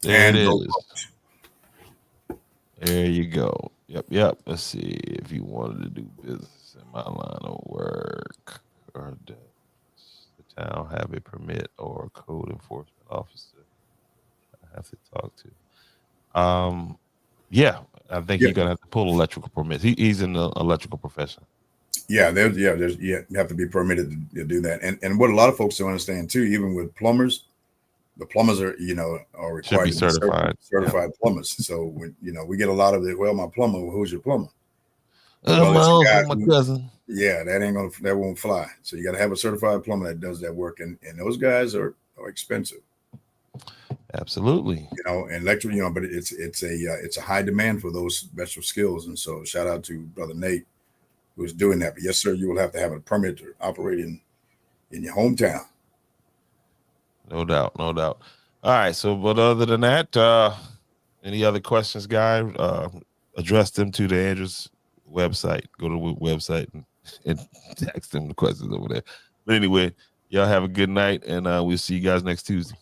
There it is. There you go. Yep. Let's see if you wanted to do business in my line of work, or does the town have a permit or a code enforcement officer I have to talk to? Yeah, I think you're gonna have to pull electrical permits. He's in the electrical profession. Yeah, you have to be permitted to do that. And what a lot of folks don't understand too, even with plumbers, the plumbers are, you know, are required to be certified plumbers. So when, you know, we get a lot of it. Well, my plumber, well, who's your plumber? My cousin. Yeah, that won't fly. So you got to have a certified plumber that does that work, and those guys are expensive. Absolutely. You know, and electrical, you know, but it's a high demand for those special skills. And so shout out to Brother Nate who's doing that. But yes, sir, you will have to have a permit to operate in your hometown. No doubt. All right. So, but other than that, any other questions, guy? Address them to the Andrews website. Go to the website and text them the questions over there. But anyway, y'all have a good night, and we'll see you guys next Tuesday.